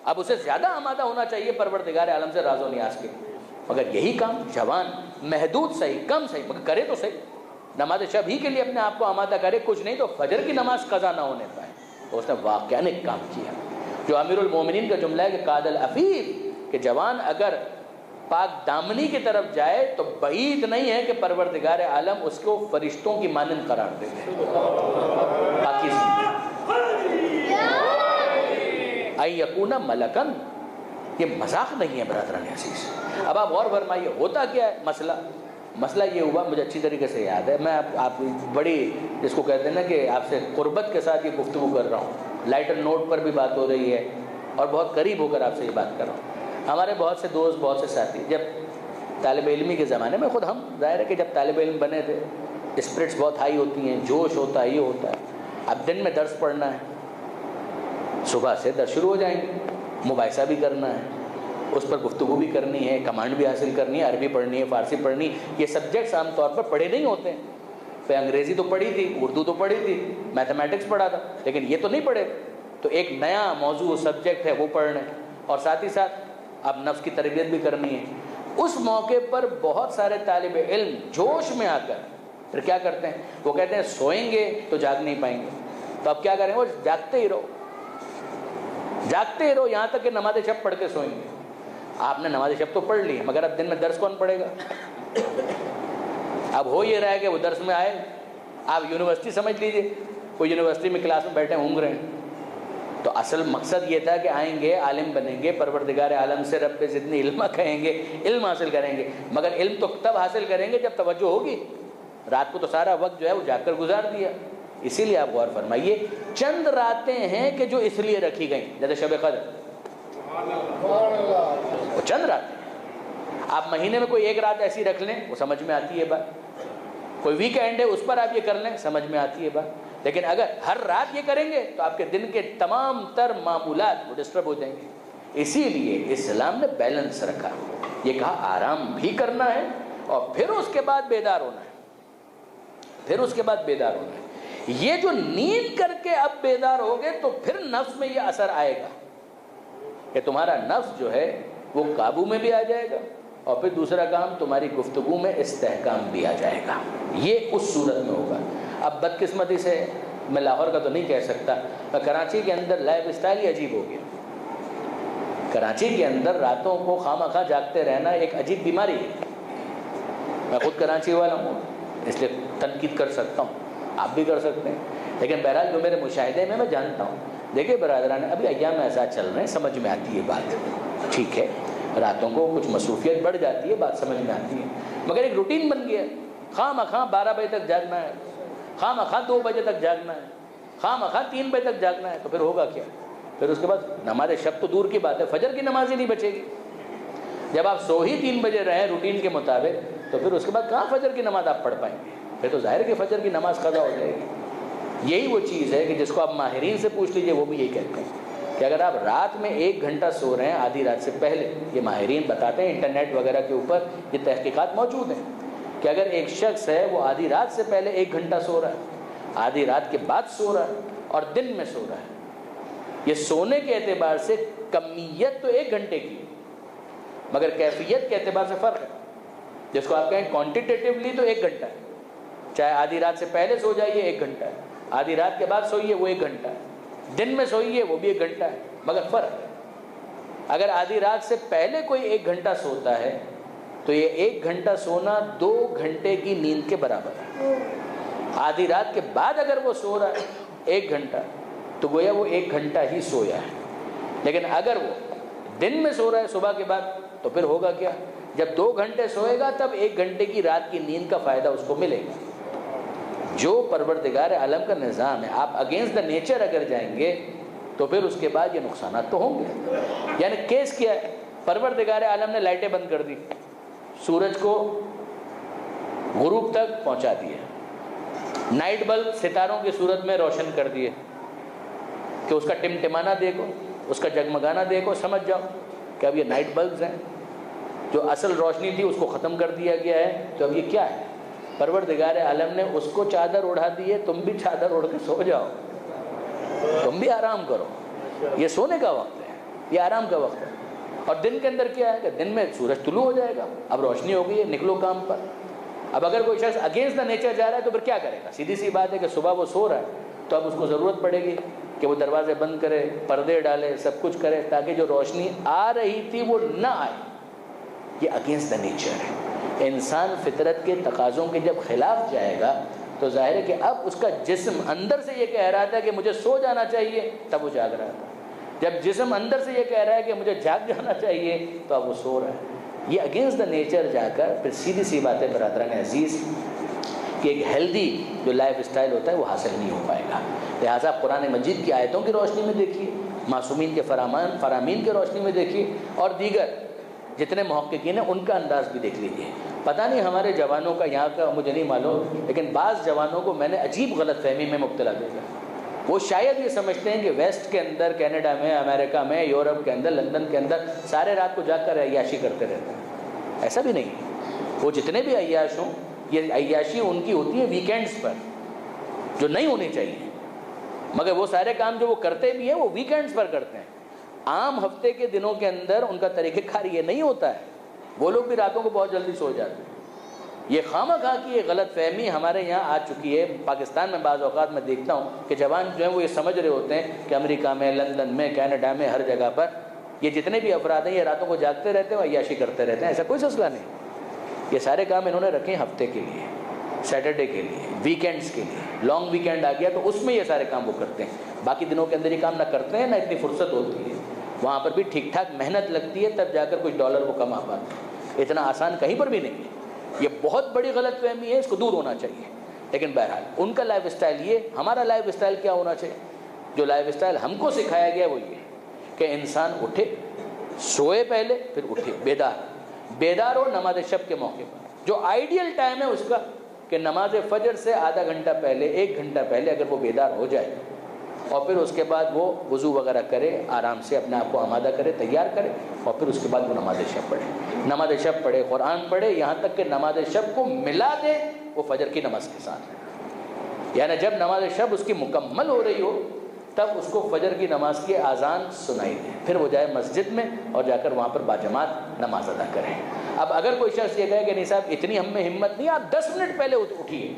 اب اسے زیادہ آمادہ ہونا چاہیے پروردگار عالم سے راز و نیاز کے، مگر یہی کام جوان محدود صحیح، کم صحیح، مگر کرے تو صحیح، نماز شب ہی کے لیے اپنے آپ کو آمادہ کرے، کچھ نہیں تو فجر کی نماز قضا نہ ہونے پائے، تو اس نے واقعاً ایک کام کیا جو امیر المومنین کا جملہ ہے کہ قاد العفیف، کہ جوان اگر پاک دامنی کی طرف جائے تو بعید نہیں ہے کہ پروردگار عالم اس کو فرشتوں کی مانند قرار دے دے، یکون ملکن، یہ مذاق نہیں ہے برادران عزیز۔ اب آپ غور فرمائیے ہوتا کیا ہے مسئلہ یہ ہوا، مجھے اچھی طریقے سے یاد ہے، میں آپ بڑی جس کو کہتے ہیں نا کہ آپ سے قربت کے ساتھ یہ گفتگو کر رہا ہوں، لائٹر نوٹ پر بھی بات ہو رہی ہے اور بہت قریب ہو کر آپ سے یہ بات کر رہا ہوں۔ ہمارے بہت سے دوست، بہت سے ساتھی جب طالب علمی کے زمانے میں، خود ہم ظاہر ہے کہ جب طالب علم بنے تھے، اسپرٹس بہت ہائی ہوتی ہیں، جوش ہوتا ہے، یہ ہوتا ہے، اب دن میں درس پڑھنا ہے، صبح سے درس شروع ہو جائیں گے، مباحثہ بھی کرنا ہے، اس پر گفتگو بھی کرنی ہے، کمانڈ بھی حاصل کرنی ہے، عربی پڑھنی ہے، فارسی پڑھنی، یہ سبجیکٹس عام طور پر پڑھے نہیں ہوتے ہیں، پہ انگریزی تو پڑھی تھی، اردو تو پڑھی تھی، میتھمیٹکس پڑھا تھا، لیکن یہ تو نہیں پڑھے، تو ایک نیا موضوع سبجیکٹ ہے وہ پڑھنا ہے، اور ساتھ ہی ساتھ اب نفس کی تربیت بھی کرنی ہے۔ اس موقع پر بہت سارے طالب علم جوش میں آ کر پھر کیا کرتے ہیں، وہ کہتے ہیں سوئیں گے تو جاگ نہیں پائیں گے، تو اب کیا کریں، وہ جاگتے ہی رہو یہاں تک کہ نماز شب پڑھ کے سوئیں گے۔ آپ نے نماز شب تو پڑھ لی ہے، مگر اب دن میں درس کون پڑھے گا؟ اب ہو یہ رہا ہے کہ وہ درس میں آئے، آپ یونیورسٹی سمجھ لیجئے، کوئی یونیورسٹی میں کلاس میں بیٹھے ہونگ رہے ہیں، تو اصل مقصد یہ تھا کہ آئیں گے، عالم بنیں گے، پروردگار عالم سے رب زدنی علما کہیں گے، علم حاصل کریں گے، مگر علم تو تب حاصل کریں گے جب توجہ ہوگی۔ رات کو تو سارا وقت جو ہے وہ جاگ کر گزار دیا، اسی لیے آپ غور فرمائیے، چند راتیں ہیں کہ جو اس لیے رکھی گئیں، جیسے شب قدر، وہ چند راتیں ہیں، آپ مہینے میں کوئی ایک رات ایسی رکھ لیں، وہ سمجھ میں آتی ہے بات، کوئی ویکینڈ ہے اس پر آپ یہ کر لیں، سمجھ میں آتی ہے بات، لیکن اگر ہر رات یہ کریں گے تو آپ کے دن کے تمام تر معمولات وہ ڈسٹرب ہو جائیں گے۔ اسی لیے اسلام نے بیلنس رکھا، یہ کہا آرام بھی کرنا ہے اور پھر اس کے بعد بیدار ہونا ہے، یہ جو نیند کر کے اب بیدار ہوگے تو پھر نفس میں یہ اثر آئے گا کہ تمہارا نفس جو ہے وہ قابو میں بھی آ جائے گا، اور پھر دوسرا کام تمہاری گفتگو میں استحکام بھی آ جائے گا، یہ اس صورت میں ہوگا۔ اب بدقسمتی سے میں لاہور کا تو نہیں کہہ سکتا، کراچی کے اندر لائف اسٹائل ہی عجیب ہو گیا، کراچی کے اندر راتوں کو خواہ جاگتے رہنا ایک عجیب بیماری ہے۔ میں خود کراچی والا ہوں، اس لیے تنقید کر سکتا ہوں، آپ بھی کر سکتے ہیں، لیکن بہرحال جو میرے مشاہدے میں جانتا ہوں، دیکھیں برادران، ابھی ایام ایسا چل رہے ہیں، سمجھ میں آتی ہے بات، ٹھیک ہے، راتوں کو کچھ مصروفیت بڑھ جاتی ہے، بات سمجھ میں آتی ہے، مگر ایک روٹین بن گیا، خواہ 12 بجے تک جاگنا ہے، خواہ 2 بجے تک جاگنا ہے، خواہ 3 بجے تک جاگنا ہے، تو پھر ہوگا کیا؟ پھر اس کے بعد نماز شب تو دور کی بات ہے، فجر کی نماز ہی نہیں بچے گی۔ جب آپ سو ہی 3 بجے رہیں روٹین کے مطابق، تو پھر اس کے بعد کہاں فجر کی نماز آپ پڑھ پائیں گے؟ پھر تو ظاہر ہے کہ فجر کی نماز قضا ہو جائے گی۔ یہی وہ چیز ہے کہ جس کو آپ ماہرین سے پوچھ لیجئے، وہ بھی یہی کہتے ہیں کہ اگر آپ رات میں 1 گھنٹہ سو رہے ہیں آدھی رات سے پہلے، یہ ماہرین بتاتے ہیں، انٹرنیٹ وغیرہ کے اوپر یہ تحقیقات موجود ہیں کہ اگر ایک شخص ہے وہ آدھی رات سے پہلے 1 گھنٹہ سو رہا ہے، آدھی رات کے بعد سو رہا ہے اور دن میں سو رہا ہے، یہ سونے کے اعتبار سے کمیت تو 1 گھنٹے کی، مگر کیفیت کے اعتبار سے فرق ہے، جس کو آپ کہیں کوانٹیٹیولی تو 1 گھنٹہ ہے، چاہے آدھی رات سے پہلے سو جائیے 1 گھنٹہ ہے، آدھی رات کے بعد سوئیے وہ 1 گھنٹہ ہے، دن میں سوئیے وہ بھی 1 گھنٹہ ہے، مگر فرق ہے۔ اگر آدھی رات سے پہلے کوئی 1 گھنٹہ سوتا ہے تو یہ 1 گھنٹہ سونا 2 گھنٹے کی نیند کے برابر ہے۔ آدھی رات کے بعد اگر وہ سو رہا ہے 1 گھنٹہ تو گویا وہ 1 گھنٹہ ہی سویا ہے، لیکن اگر وہ دن میں سو رہا ہے صبح کے بعد تو پھر ہوگا کیا؟ جب 2 گھنٹے سوئے گا تب 1 گھنٹے کی رات کی نیند کا فائدہ اس کو ملے گا۔ جو پروردگار عالم کا نظام ہے، آپ اگینسٹ دا نیچر اگر جائیں گے تو پھر اس کے بعد یہ نقصانات تو ہوں گے۔ یعنی کیس کیا ہے؟ پروردگار عالم نے لائٹیں بند کر دی، سورج کو غروب تک پہنچا دیے، نائٹ بلب ستاروں کی صورت میں روشن کر دیے کہ اس کا ٹمٹمانا دیکھو، اس کا جگمگانا دیکھو، سمجھ جاؤ کہ اب یہ نائٹ بلبز ہیں، جو اصل روشنی تھی اس کو ختم کر دیا گیا ہے، تو اب یہ کیا ہے؟ پروردگار عالم نے اس کو چادر اڑا دی ہے، تم بھی چادر اوڑھ کے سو جاؤ، تم بھی آرام کرو، یہ سونے کا وقت ہے۔ یہ آرام کا وقت ہے. اور دن کے اندر کیا ہے کہ دن میں سورج طلوع ہو جائے گا, اب روشنی ہو گئی ہے, نکلو کام پر. اب اگر کوئی شخص اگینسٹ دا نیچر جا رہا ہے تو پھر کیا کرے گا؟ سیدھی سی بات ہے کہ صبح وہ سو رہا ہے تو اب اس کو ضرورت پڑے گی کہ وہ دروازے بند کرے, پردے ڈالے, سب کچھ کرے تاکہ جو روشنی آ رہی تھی وہ نہ آئے. یہ اگینسٹ دا نیچر ہے. انسان فطرت کے تقاضوں کے جب خلاف جائے گا تو ظاہر ہے کہ اب اس کا جسم اندر سے یہ کہہ رہا تھا کہ مجھے سو جانا چاہیے, تب وہ جاگ رہا تھا. جب جسم اندر سے یہ کہہ رہا ہے کہ مجھے جاگ جانا چاہیے تو اب وہ سو رہا ہے. یہ اگینسٹ دا نیچر جا کر پھر سیدھی سی بات ہے برادران عزیز کہ ایک ہیلدی جو لائف اسٹائل ہوتا ہے وہ حاصل نہیں ہو پائے گا. لہٰذا قرآن مجید کی آیتوں کی روشنی میں دیکھیے, معصومین کے فرامین کے روشنی میں دیکھیے, اور دیگر جتنے محققین ہیں ان کا انداز بھی دیکھ لیجیے. پتہ نہیں ہمارے جوانوں کا, یہاں کا مجھے نہیں معلوم, لیکن بعض جوانوں کو میں نے عجیب غلط فہمی میں مبتلا دیکھا. وہ شاید یہ سمجھتے ہیں کہ ویسٹ کے اندر, کینیڈا میں, امریکہ میں, یورپ کے اندر, لندن کے اندر سارے رات کو جاگ کر عیاشی کرتے رہتے ہیں. ایسا بھی نہیں. وہ جتنے بھی عیاش ہوں, یہ عیاشی ان کی ہوتی ہے ویکینڈز پر, جو نہیں ہونی چاہیے. مگر وہ سارے کام جو وہ کرتے بھی ہیں وہ ویکینڈز پر کرتے ہیں. عام ہفتے کے دنوں کے اندر ان کا طریقہ کار یہ نہیں ہوتا ہے. وہ لوگ بھی راتوں کو بہت جلدی سو جاتے ہیں. یہ خواہ خواہ کی یہ غلط فہمی ہمارے یہاں آ چکی ہے. پاکستان میں بعض اوقات میں دیکھتا ہوں کہ جوان جو ہیں وہ یہ سمجھ رہے ہوتے ہیں کہ امریکہ میں, لندن میں, کینیڈا میں, ہر جگہ پر یہ جتنے بھی افراد ہیں یہ راتوں کو جاگتے رہتے ہیں اور عیاشی کرتے رہتے ہیں. ایسا کوئی سلسلہ نہیں. یہ سارے کام انہوں نے رکھے ہیں ہفتے کے لیے, سیٹرڈے کے لیے, ویکینڈز کے لیے. لانگ ویکینڈ آ گیا تو اس میں یہ سارے کام وہ کرتے ہیں. باقی دنوں کے اندر یہ کام نہ کرتے ہیں, نہ اتنی فرصت ہوتی ہے. وہاں پر بھی ٹھیک ٹھاک محنت لگتی ہے, تب جا کر کچھ ڈالر وہ کما پاتے ہیں. اتنا آسان کہیں پر بھی نہیں ہے. یہ بہت بڑی غلط فہمی ہے, اس کو دور ہونا چاہیے. لیکن بہرحال ان کا لائف اسٹائل یہ, ہمارا لائف اسٹائل کیا ہونا چاہیے؟ جو لائف اسٹائل ہم کو سکھایا گیا وہ یہ کہ انسان اٹھے, سوئے پہلے, پھر اٹھے, بیدار ہو نماز شب کے موقع پر. جو آئیڈیل ٹائم ہے اس کا کہ نماز فجر سے آدھا گھنٹہ پہلے, 1 گھنٹہ پہلے اگر وہ بیدار ہو جائے اور پھر اس کے بعد وہ وضو وغیرہ کرے, آرام سے اپنے آپ کو آمادہ کرے, تیار کرے, اور پھر اس کے بعد وہ نماز شب پڑھے. نماز شب پڑھے, قرآن پڑھے, یہاں تک کہ نماز شب کو ملا دے وہ فجر کی نماز کے ساتھ. یعنی جب نماز شب اس کی مکمل ہو رہی ہو تب اس کو فجر کی نماز کی اذان سنائی دے, پھر وہ جائے مسجد میں اور جا کر وہاں پر باجماعت نماز ادا کرے. اب اگر کوئی شخص یہ کہے کہ نہیں صاحب اتنی ہم میں ہمت نہیں, آپ 10 منٹ پہلے اٹھیے.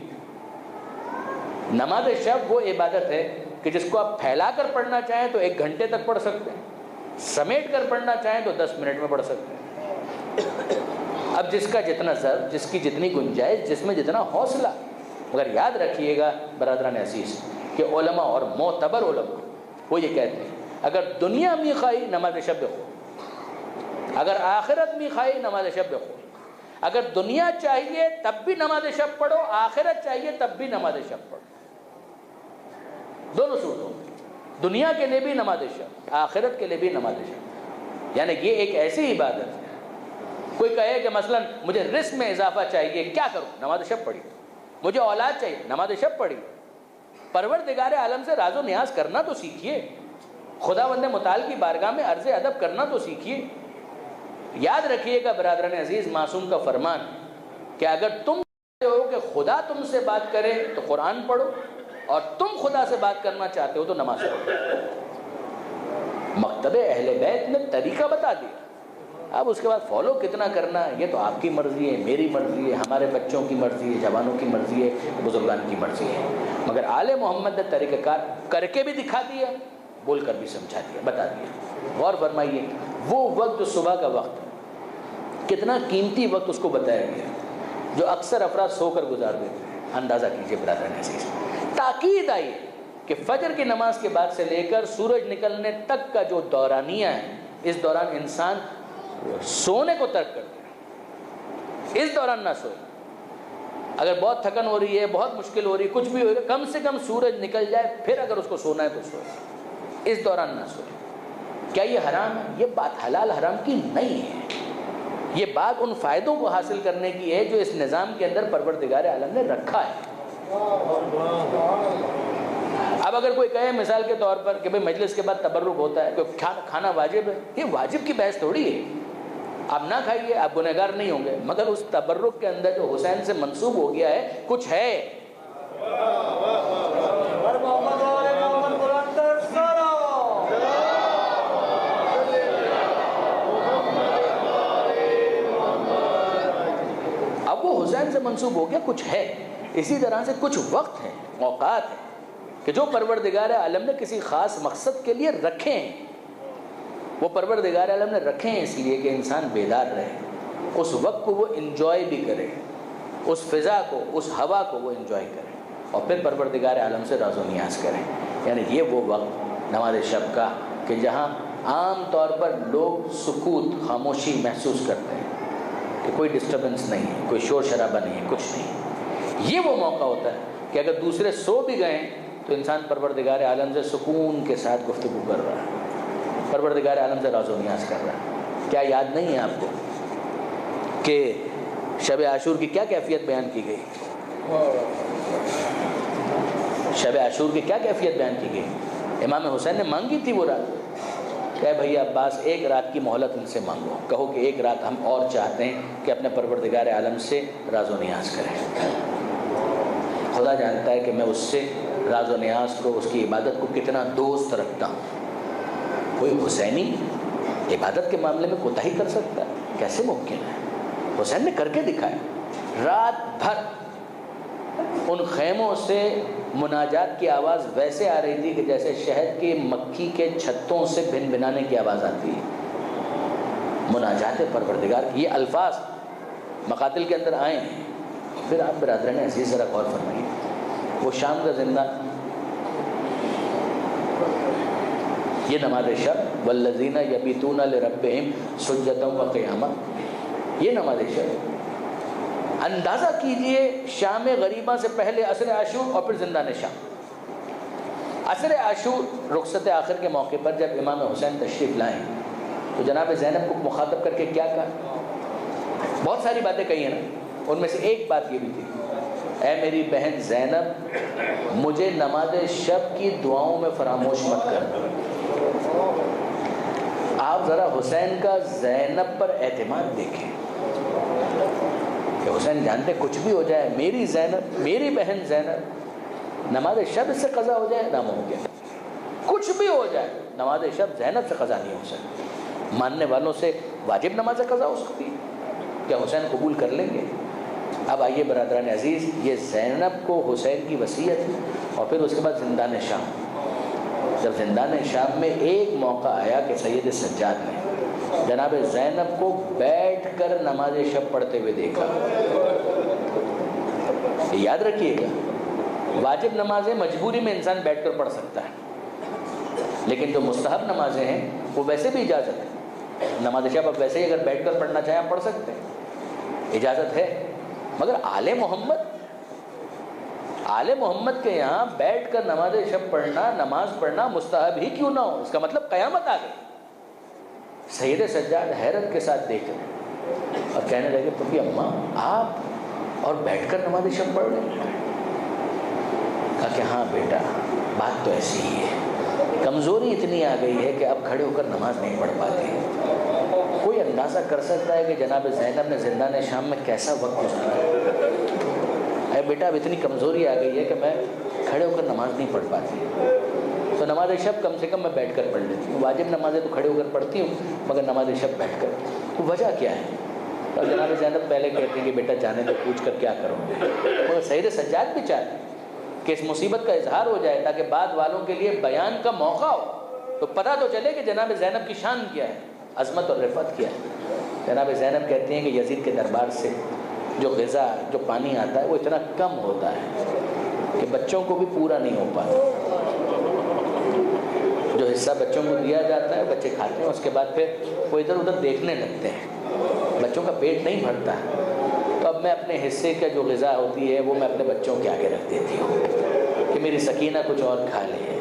نماز شب وہ عبادت ہے کہ جس کو آپ پھیلا کر پڑھنا چاہیں تو 1 گھنٹے تک پڑھ سکتے ہیں, سمیٹ کر پڑھنا چاہیں تو 10 منٹ میں پڑھ سکتے ہیں. اب جس کا جتنا ضرب, جس کی جتنی گنجائش, جس میں جتنا حوصلہ. مگر یاد رکھیے گا برادران عزیز کہ علماء اور معتبر علماء وہ یہ کہتے ہیں اگر دنیا میں خواہی نماز شب خو, اگر آخرت میں خواہی نماز شب خو. اگر دنیا چاہیے تب بھی نماز شب پڑھو, آخرت چاہیے تب بھی نماز شب پڑھو. دونوں صورتوں میں, دنیا کے لیے بھی نماز شب, آخرت کے لیے بھی نماز شب. یعنی یہ ایک ایسی عبادت ہے. کوئی کہے کہ مثلا مجھے رزق میں اضافہ چاہیے, کیا کروں؟ نماز شب پڑھی. مجھے اولاد چاہیے, نماز شب پڑھی. پروردگار عالم سے راز و نیاز کرنا تو سیکھیے, خداوند متعال کی بارگاہ میں عرض ادب کرنا تو سیکھیے. یاد رکھیے گا برادران عزیز معصوم کا فرمان کہ اگر تم چاہتے ہو کہ خدا تم سے بات کرے تو قرآن پڑھو, اور تم خدا سے بات کرنا چاہتے ہو تو نماز پڑھو. مکتب اہل بیت نے طریقہ بتا دیا. اب اس کے بعد فالو کتنا کرنا ہے یہ تو آپ کی مرضی ہے, میری مرضی ہے, ہمارے بچوں کی مرضی ہے, جوانوں کی مرضی ہے, بزرگان کی مرضی ہے. مگر آل محمد نے طریقہ کار کر کے بھی دکھا دیا, بول کر بھی سمجھا دیا, بتا دیا. غور فرمائیے, وہ وقت جو صبح کا وقت کتنا قیمتی وقت اس کو بتایا گیا, جو اکثر افراد سو کر گزار دیتے ہیں. اندازہ کیجئے برادران عزیز, تاکید آئی کہ فجر کی نماز کے بعد سے لے کر سورج نکلنے تک کا جو دورانیہ ہے, اس دوران انسان سونے کو ترک کر دے. اس دوران نہ سوئے. اگر بہت تھکن ہو رہی ہے, بہت مشکل ہو رہی ہے, کچھ بھی ہو رہا ہے, کم سے کم سورج نکل جائے پھر اگر اس کو سونا ہے تو سوئے. اس دوران نہ سوئے. کیا یہ حرام ہے؟ یہ بات حلال حرام کی نہیں ہے. یہ بات ان فائدوں کو حاصل کرنے کی ہے جو اس نظام کے اندر پروردگار عالم نے رکھا ہے. اب اگر کوئی کہے مثال کے طور پر کہ بھئی مجلس کے بعد تبرک ہوتا ہے, کہ کھانا واجب ہے, یہ واجب کی بحث تھوڑی ہے. آپ نہ کھائیے, آپ گنہگار نہیں ہوں گے, مگر اس تبرک کے اندر جو حسین سے منسوب ہو گیا ہے کچھ ہے. منسوب ہو گیا، کچھ ہے۔ اسی طرح سے کچھ وقت ہیں، اوقات ہیں کہ جو پروردگار عالم نے کسی خاص مقصد کے لیے رکھے ہیں، وہ پروردگار عالم نے رکھے ہیں اس لیے کہ انسان بیدار رہے، اس وقت کو وہ انجوائے بھی کرے، اس فضا کو، اس ہوا کو وہ انجوائے کرے، اور پھر پروردگار عالم سے راز و نیاز کرے۔ یعنی یہ وہ وقت نماز شب کا کہ جہاں عام طور پر لوگ سکوت، خاموشی محسوس کرتے ہیں کہ کوئی ڈسٹربنس نہیں ہے، کوئی شور شرابہ نہیں ہے، کچھ نہیں۔ یہ وہ موقع ہوتا ہے کہ اگر دوسرے سو بھی گئے تو انسان پروردگار عالم سے سکون کے ساتھ گفتگو کر رہا ہے، پروردگار عالم سے راز و نیاز کر رہا ہے۔ کیا یاد نہیں ہے آپ کو کہ شب عاشور کی کیا کیفیت بیان کی گئی؟ شب عاشور کی کیا کیفیت بیان کی گئی؟ امام حسین نے مانگی تھی وہ رات، کہ بھئی عباس ایک رات کی مہلت ان سے مانگو، کہو کہ ایک رات ہم اور چاہتے ہیں کہ اپنے پروردگار عالم سے راز و نیاز کریں۔ خدا جانتا ہے کہ میں اس سے راز و نیاز کو، اس کی عبادت کو کتنا دوست رکھتا ہوں۔ کوئی حسینی عبادت کے معاملے میں کوتاہی کر سکتا ہے؟ کیسے ممکن ہے؟ حسین نے کر کے دکھایا۔ رات بھر ان خیموں سے مناجات کی آواز ویسے آ رہی تھی کہ جیسے شہد کی مکھی کے چھتوں سے بھن بھنانے کی آواز آتی ہے۔ مناجات پروردگار کی یہ الفاظ مقاتل کے اندر آئے ہیں۔ پھر آپ برادران عزیز ذرا غور فرمائیے، وہ شام کا زندہ، یہ نماز شب، والذین یبیتون لربہم سجدا وقیاما، یہ نماز شب۔ اندازہ کیجئے شام غریبہ سے پہلے عصر عاشور اور پھر زندان شام۔ عصر عاشور رخصت آخر کے موقع پر جب امام حسین تشریف لائیں تو جناب زینب کو مخاطب کر کے کیا کہا؟ بہت ساری باتیں کہی ہیں نا، ان میں سے ایک بات یہ بھی تھی، اے میری بہن زینب، مجھے نماز شب کی دعاؤں میں فراموش مت کر۔ آپ ذرا حسین کا زینب پر اعتماد دیکھیں کہ حسین جانتے کچھ بھی ہو جائے، میری زینب، میری بہن زینب، نماز شب سے قضا ہو جائے ناممکن، کچھ بھی ہو جائے نماز شب زینب سے قضا نہیں ہو سکتی۔ ماننے والوں سے واجب نماز قضا ہو سکتی ہے، کیا حسین قبول کر لیں گے؟ اب آئیے برادران عزیز، یہ زینب کو حسین کی وصیت ہے، اور پھر اس کے بعد زندان شام۔ جب زندان شام میں ایک موقع آیا کہ سید سجاد نے جناب زینب کو بیٹھ کر نماز شب پڑھتے ہوئے دیکھا۔ یاد رکھیے گا، واجب نمازیں مجبوری میں انسان بیٹھ کر پڑھ سکتا ہے، لیکن جو مستحب نمازیں ہیں وہ ویسے بھی اجازت ہے۔ نماز شب اب ویسے ہی اگر بیٹھ کر پڑھنا چاہیں آپ پڑھ سکتے ہیں، اجازت ہے، مگر آل محمد کے یہاں بیٹھ کر نماز شب پڑھنا، نماز پڑھنا مستحب ہی کیوں نہ ہو؟ اس کا مطلب قیامت آ گئی۔ سید سجاد حیرت کے ساتھ دیکھ رہے اور کہنے لگے، پھپھی اماں آپ اور بیٹھ کر نماز شب پڑھ رہے ہیں؟ کہا کہ ہاں بیٹا، بات تو ایسی ہی ہے، کمزوری اتنی آ گئی ہے کہ اب کھڑے ہو کر نماز نہیں پڑھ پاتے۔ کوئی اندازہ کر سکتا ہے کہ جناب زینب نے زندان شام میں کیسا وقت گزارا؟ اے بیٹا، اب اتنی کمزوری آ گئی ہے کہ میں کھڑے ہو کر نماز نہیں پڑھ پاتی، تو نماز شب کم سے کم میں بیٹھ کر پڑھ لیتی ہوں۔ واجب نمازیں تو کھڑے ہو کر پڑھتی ہوں، مگر نماز شب بیٹھ کر۔ تو وجہ کیا ہے؟ اور جناب زینب پہلے کہتی ہیں کہ بیٹا جانے تو پوچھ کر کیا کروں گے، مگر سید سجاد بھی چاہتے کہ اس مصیبت کا اظہار ہو جائے تاکہ بعد والوں کے لیے بیان کا موقع ہو، تو پتہ تو چلے کہ جناب زینب کی شان کیا ہے، عظمت اور رفعت کیا ہے۔ جناب زینب کہتی ہیں کہ یزید کے دربار سے جو غذا، جو پانی آتا ہے وہ اتنا کم ہوتا ہے کہ بچوں کو بھی پورا نہیں ہو پاتا۔ جو حصہ بچوں کو دیا جاتا ہے بچے کھاتے ہیں، اس کے بعد پھر وہ ادھر ادھر دیکھنے لگتے ہیں، بچوں کا پیٹ نہیں بھرتا، تو اب میں اپنے حصے کا جو غذا ہوتی ہے وہ میں اپنے بچوں کے آگے رکھ دیتی ہوں کہ میری سکینہ کچھ اور کھا لے،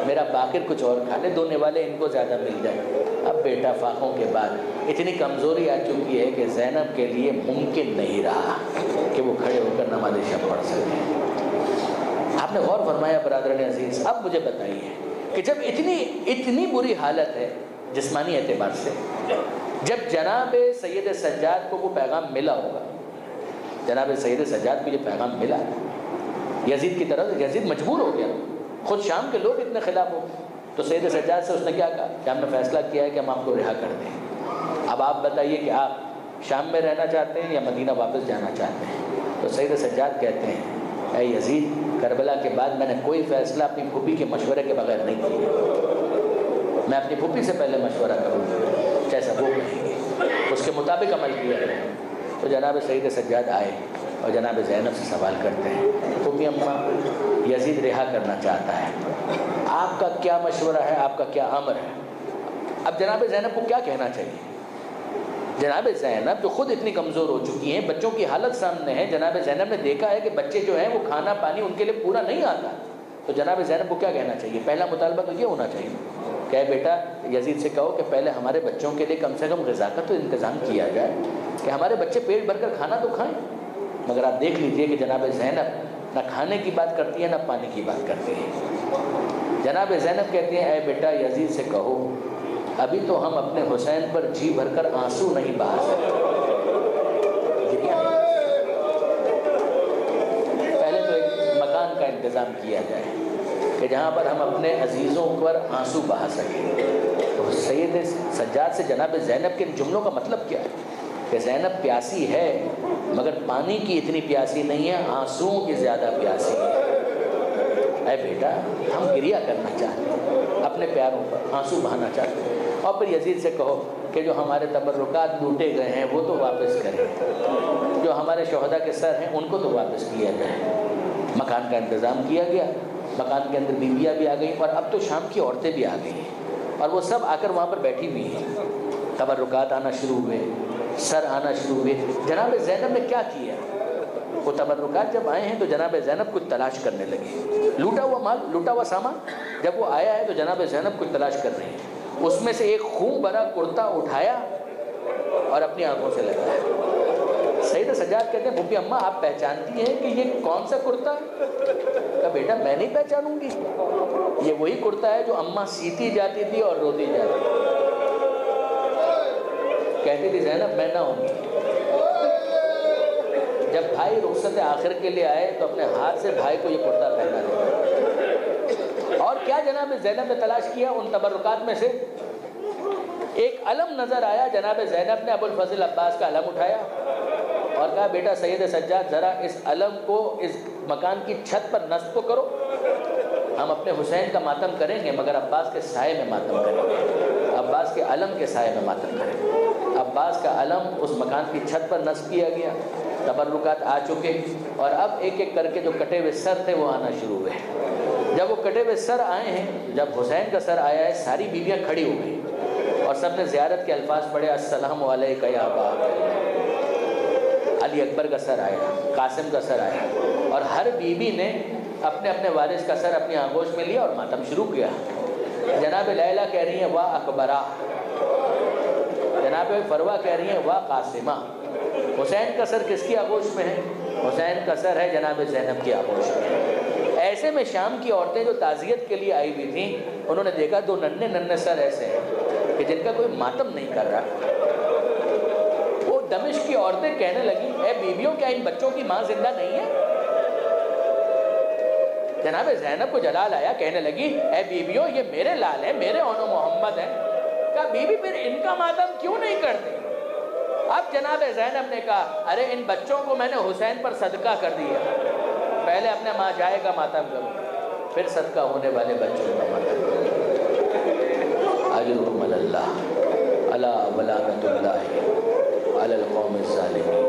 میرا باقر کچھ اور کھا لے، دونے والے ان کو زیادہ مل جائے۔ اب بیٹا فاقوں کے بعد اتنی کمزوری آ چکی ہے کہ زینب کے لیے ممکن نہیں رہا کہ وہ کھڑے ہو کر نماز شب پڑھ سکیں۔ آپ نے غور فرمایا برادران عزیز؟ اب مجھے بتائیے کہ جب اتنی بری حالت ہے جسمانی اعتبار سے، جب جناب سید سجاد کو وہ پیغام ملا ہوگا، جناب سید سجاد کو یہ پیغام ملا یزید کی طرف، یزید مجبور ہو گیا، خود شام کے لوگ اتنے خلاف ہو، تو سید سجاد سے اس نے کیا کہا کہ ہم نے فیصلہ کیا ہے کہ ہم آپ کو رہا کر دیں، اب آپ بتائیے کہ آپ شام میں رہنا چاہتے ہیں یا مدینہ واپس جانا چاہتے ہیں؟ تو سید سجاد کہتے ہیں اے یزید، کربلا کے بعد میں نے کوئی فیصلہ اپنی پھوپھی کے مشورے کے بغیر نہیں کیا، میں اپنی پھوپھی سے پہلے مشورہ کروں گا، جیسا وہ کہیں گے اس کے مطابق عمل کیا جائے۔ تو جناب سید سجاد آئے اور جناب زینب سے سوال کرتے ہیں، پھوپھی اماں یزید رہا کرنا چاہتا ہے، آپ کا کیا مشورہ ہے، آپ کا کیا امر ہے؟ اب جناب زینب کو کیا کہنا چاہیے؟ جناب زینب جو خود اتنی کمزور ہو چکی ہیں، بچوں کی حالت سامنے ہے، جناب زینب نے دیکھا ہے کہ بچے جو ہیں وہ کھانا پانی ان کے لیے پورا نہیں آتا، تو جناب زینب کو کیا کہنا چاہیے؟ پہلا مطالبہ تو یہ ہونا چاہیے کہ بیٹا یزید سے کہو کہ پہلے ہمارے بچوں کے لیے کم سے کم غذا کا تو انتظام کیا جائے کہ ہمارے بچے پیٹ بھر کر کھانا تو کھائیں۔ مگر آپ دیکھ لیجئے کہ جناب زینب نہ کھانے کی بات کرتی ہے نہ پانی کی بات کرتی ہے۔ جناب زینب کہتی ہیں اے بیٹا یزید سے کہو ابھی تو ہم اپنے حسین پر جی بھر کر آنسو نہیں بہا سکتے، پہلے تو ایک مکان کا انتظام کیا جائے کہ جہاں پر ہم اپنے عزیزوں پر آنسو بہا سکیں۔ تو سید سجاد سے جناب زینب کے جملوں کا مطلب کیا ہے کہ زینب پیاسی ہے مگر پانی کی اتنی پیاسی نہیں ہے، آنسوؤں کی زیادہ پیاسی ہے۔ اے بیٹا ہم گریہ کرنا چاہتے ہیں، اپنے پیاروں پر آنسو بہانا چاہتے ہیں، اور پھر یزید سے کہو کہ جو ہمارے تبرکات لوٹے گئے ہیں وہ تو واپس کریں، جو ہمارے شہداء کے سر ہیں ان کو تو واپس کیا جائے۔ مکان کا انتظام کیا گیا، مکان کے اندر بیویاں بھی آ گئیں اور اب تو شام کی عورتیں بھی آ گئی ہیں اور وہ سب آ کر وہاں پر بیٹھی ہوئی ہیں۔ تبرکات آنا شروع ہوئے، سر آنا شروع ہوئے۔ جناب زینب نے کیا کیا؟ وہ تبرکات جب آئے ہیں تو جناب زینب کچھ تلاش کرنے لگے، لوٹا ہوا مال، لوٹا ہوا سامان جب وہ آیا ہے تو جناب زینب کچھ تلاش کر رہی ہیں۔ اس میں سے ایک خون بھرا کرتا اٹھایا اور اپنی آنکھوں سے لگایا۔ سید سجاد کہتے ہیں پھوپھی اماں آپ پہچانتی ہیں کہ یہ کون سا کرتا ہے؟ کہا بیٹا میں نہیں پہچانوں گی، یہ وہی کرتا ہے جو اماں سیتی جاتی تھی اور روتی جاتی تھی۔ کہتی تھی زینب میں نہ ہوں گی۔ جب بھائی رخصت آخر کے لیے آئے تو اپنے ہاتھ سے بھائی کو یہ کرتا پہنا دیا۔ اور کیا جناب زینب نے تلاش کیا؟ ان تبرکات میں سے ایک علم نظر آیا، جناب زینب نے ابو الفضل عباس کا علم اٹھایا اور کہا بیٹا سید سجاد ذرا اس علم کو اس مکان کی چھت پر نصب تو کرو، ہم اپنے حسین کا ماتم کریں گے مگر عباس کے سائے میں ماتم کریں گے، عباس کے علم کے سائے میں ماتم کریں گے۔ عباس کا علم اس مکان کی چھت پر نصب کیا گیا، تبرکات آ چکے اور اب ایک ایک کر کے جو کٹے ہوئے سر تھے وہ آنا شروع ہوئے۔ جب وہ کٹے ہوئے سر آئے ہیں، جب حسین کا سر آیا ہے، ساری بیویاں کھڑی ہو گئی اور سب نے زیارت کے الفاظ پڑھے، السلام علیکہ یا ابا علی اکبر کا سر آیا، قاسم کا سر آیا، اور ہر بیوی نے اپنے اپنے وارث کا سر اپنی آغوش میں لیا اور ماتم شروع کیا۔ جناب لیلہ کہہ رہی ہیں واہ اکبرہ، جناب فروہ کہہ رہی ہیں واہ قاسمہ۔ حسین کا سر کس کی آغوش میں ہے؟ حسین کا سر ہے جناب زینب کی آغوش میں۔ ایسے میں شام کی عورتیں جو تعزیت کے لیے آئی ہوئی تھیں، انہوں نے دیکھا دو ننھے ننھے سر ایسے ہیں کہ جن کا کوئی ماتم نہیں کر رہا۔ وہ دمشق کی عورتیں کہنے لگی اے بیویوں کیا ان بچوں کی ماں زندہ نہیں ہے؟ جناب زینب کو جلال آیا، کہنے لگی اے بیویوں یہ میرے لال ہیں، میرے اونو محمد ہیں۔ کہا بیوی پھر ان کا ماتم کیوں نہیں کرتے؟ اب جناب زینب نے کہا ارے ان بچوں کو میں نے حسین پر صدقہ کر دیا، پہلے اپنے ماں جائے کا ماتم کروں پھر صدقہ ہونے والے بچوں کا ماتم کروں۔ اجرهم علی اللہ الا ولعنۃ اللہ علی القوم الظالمین۔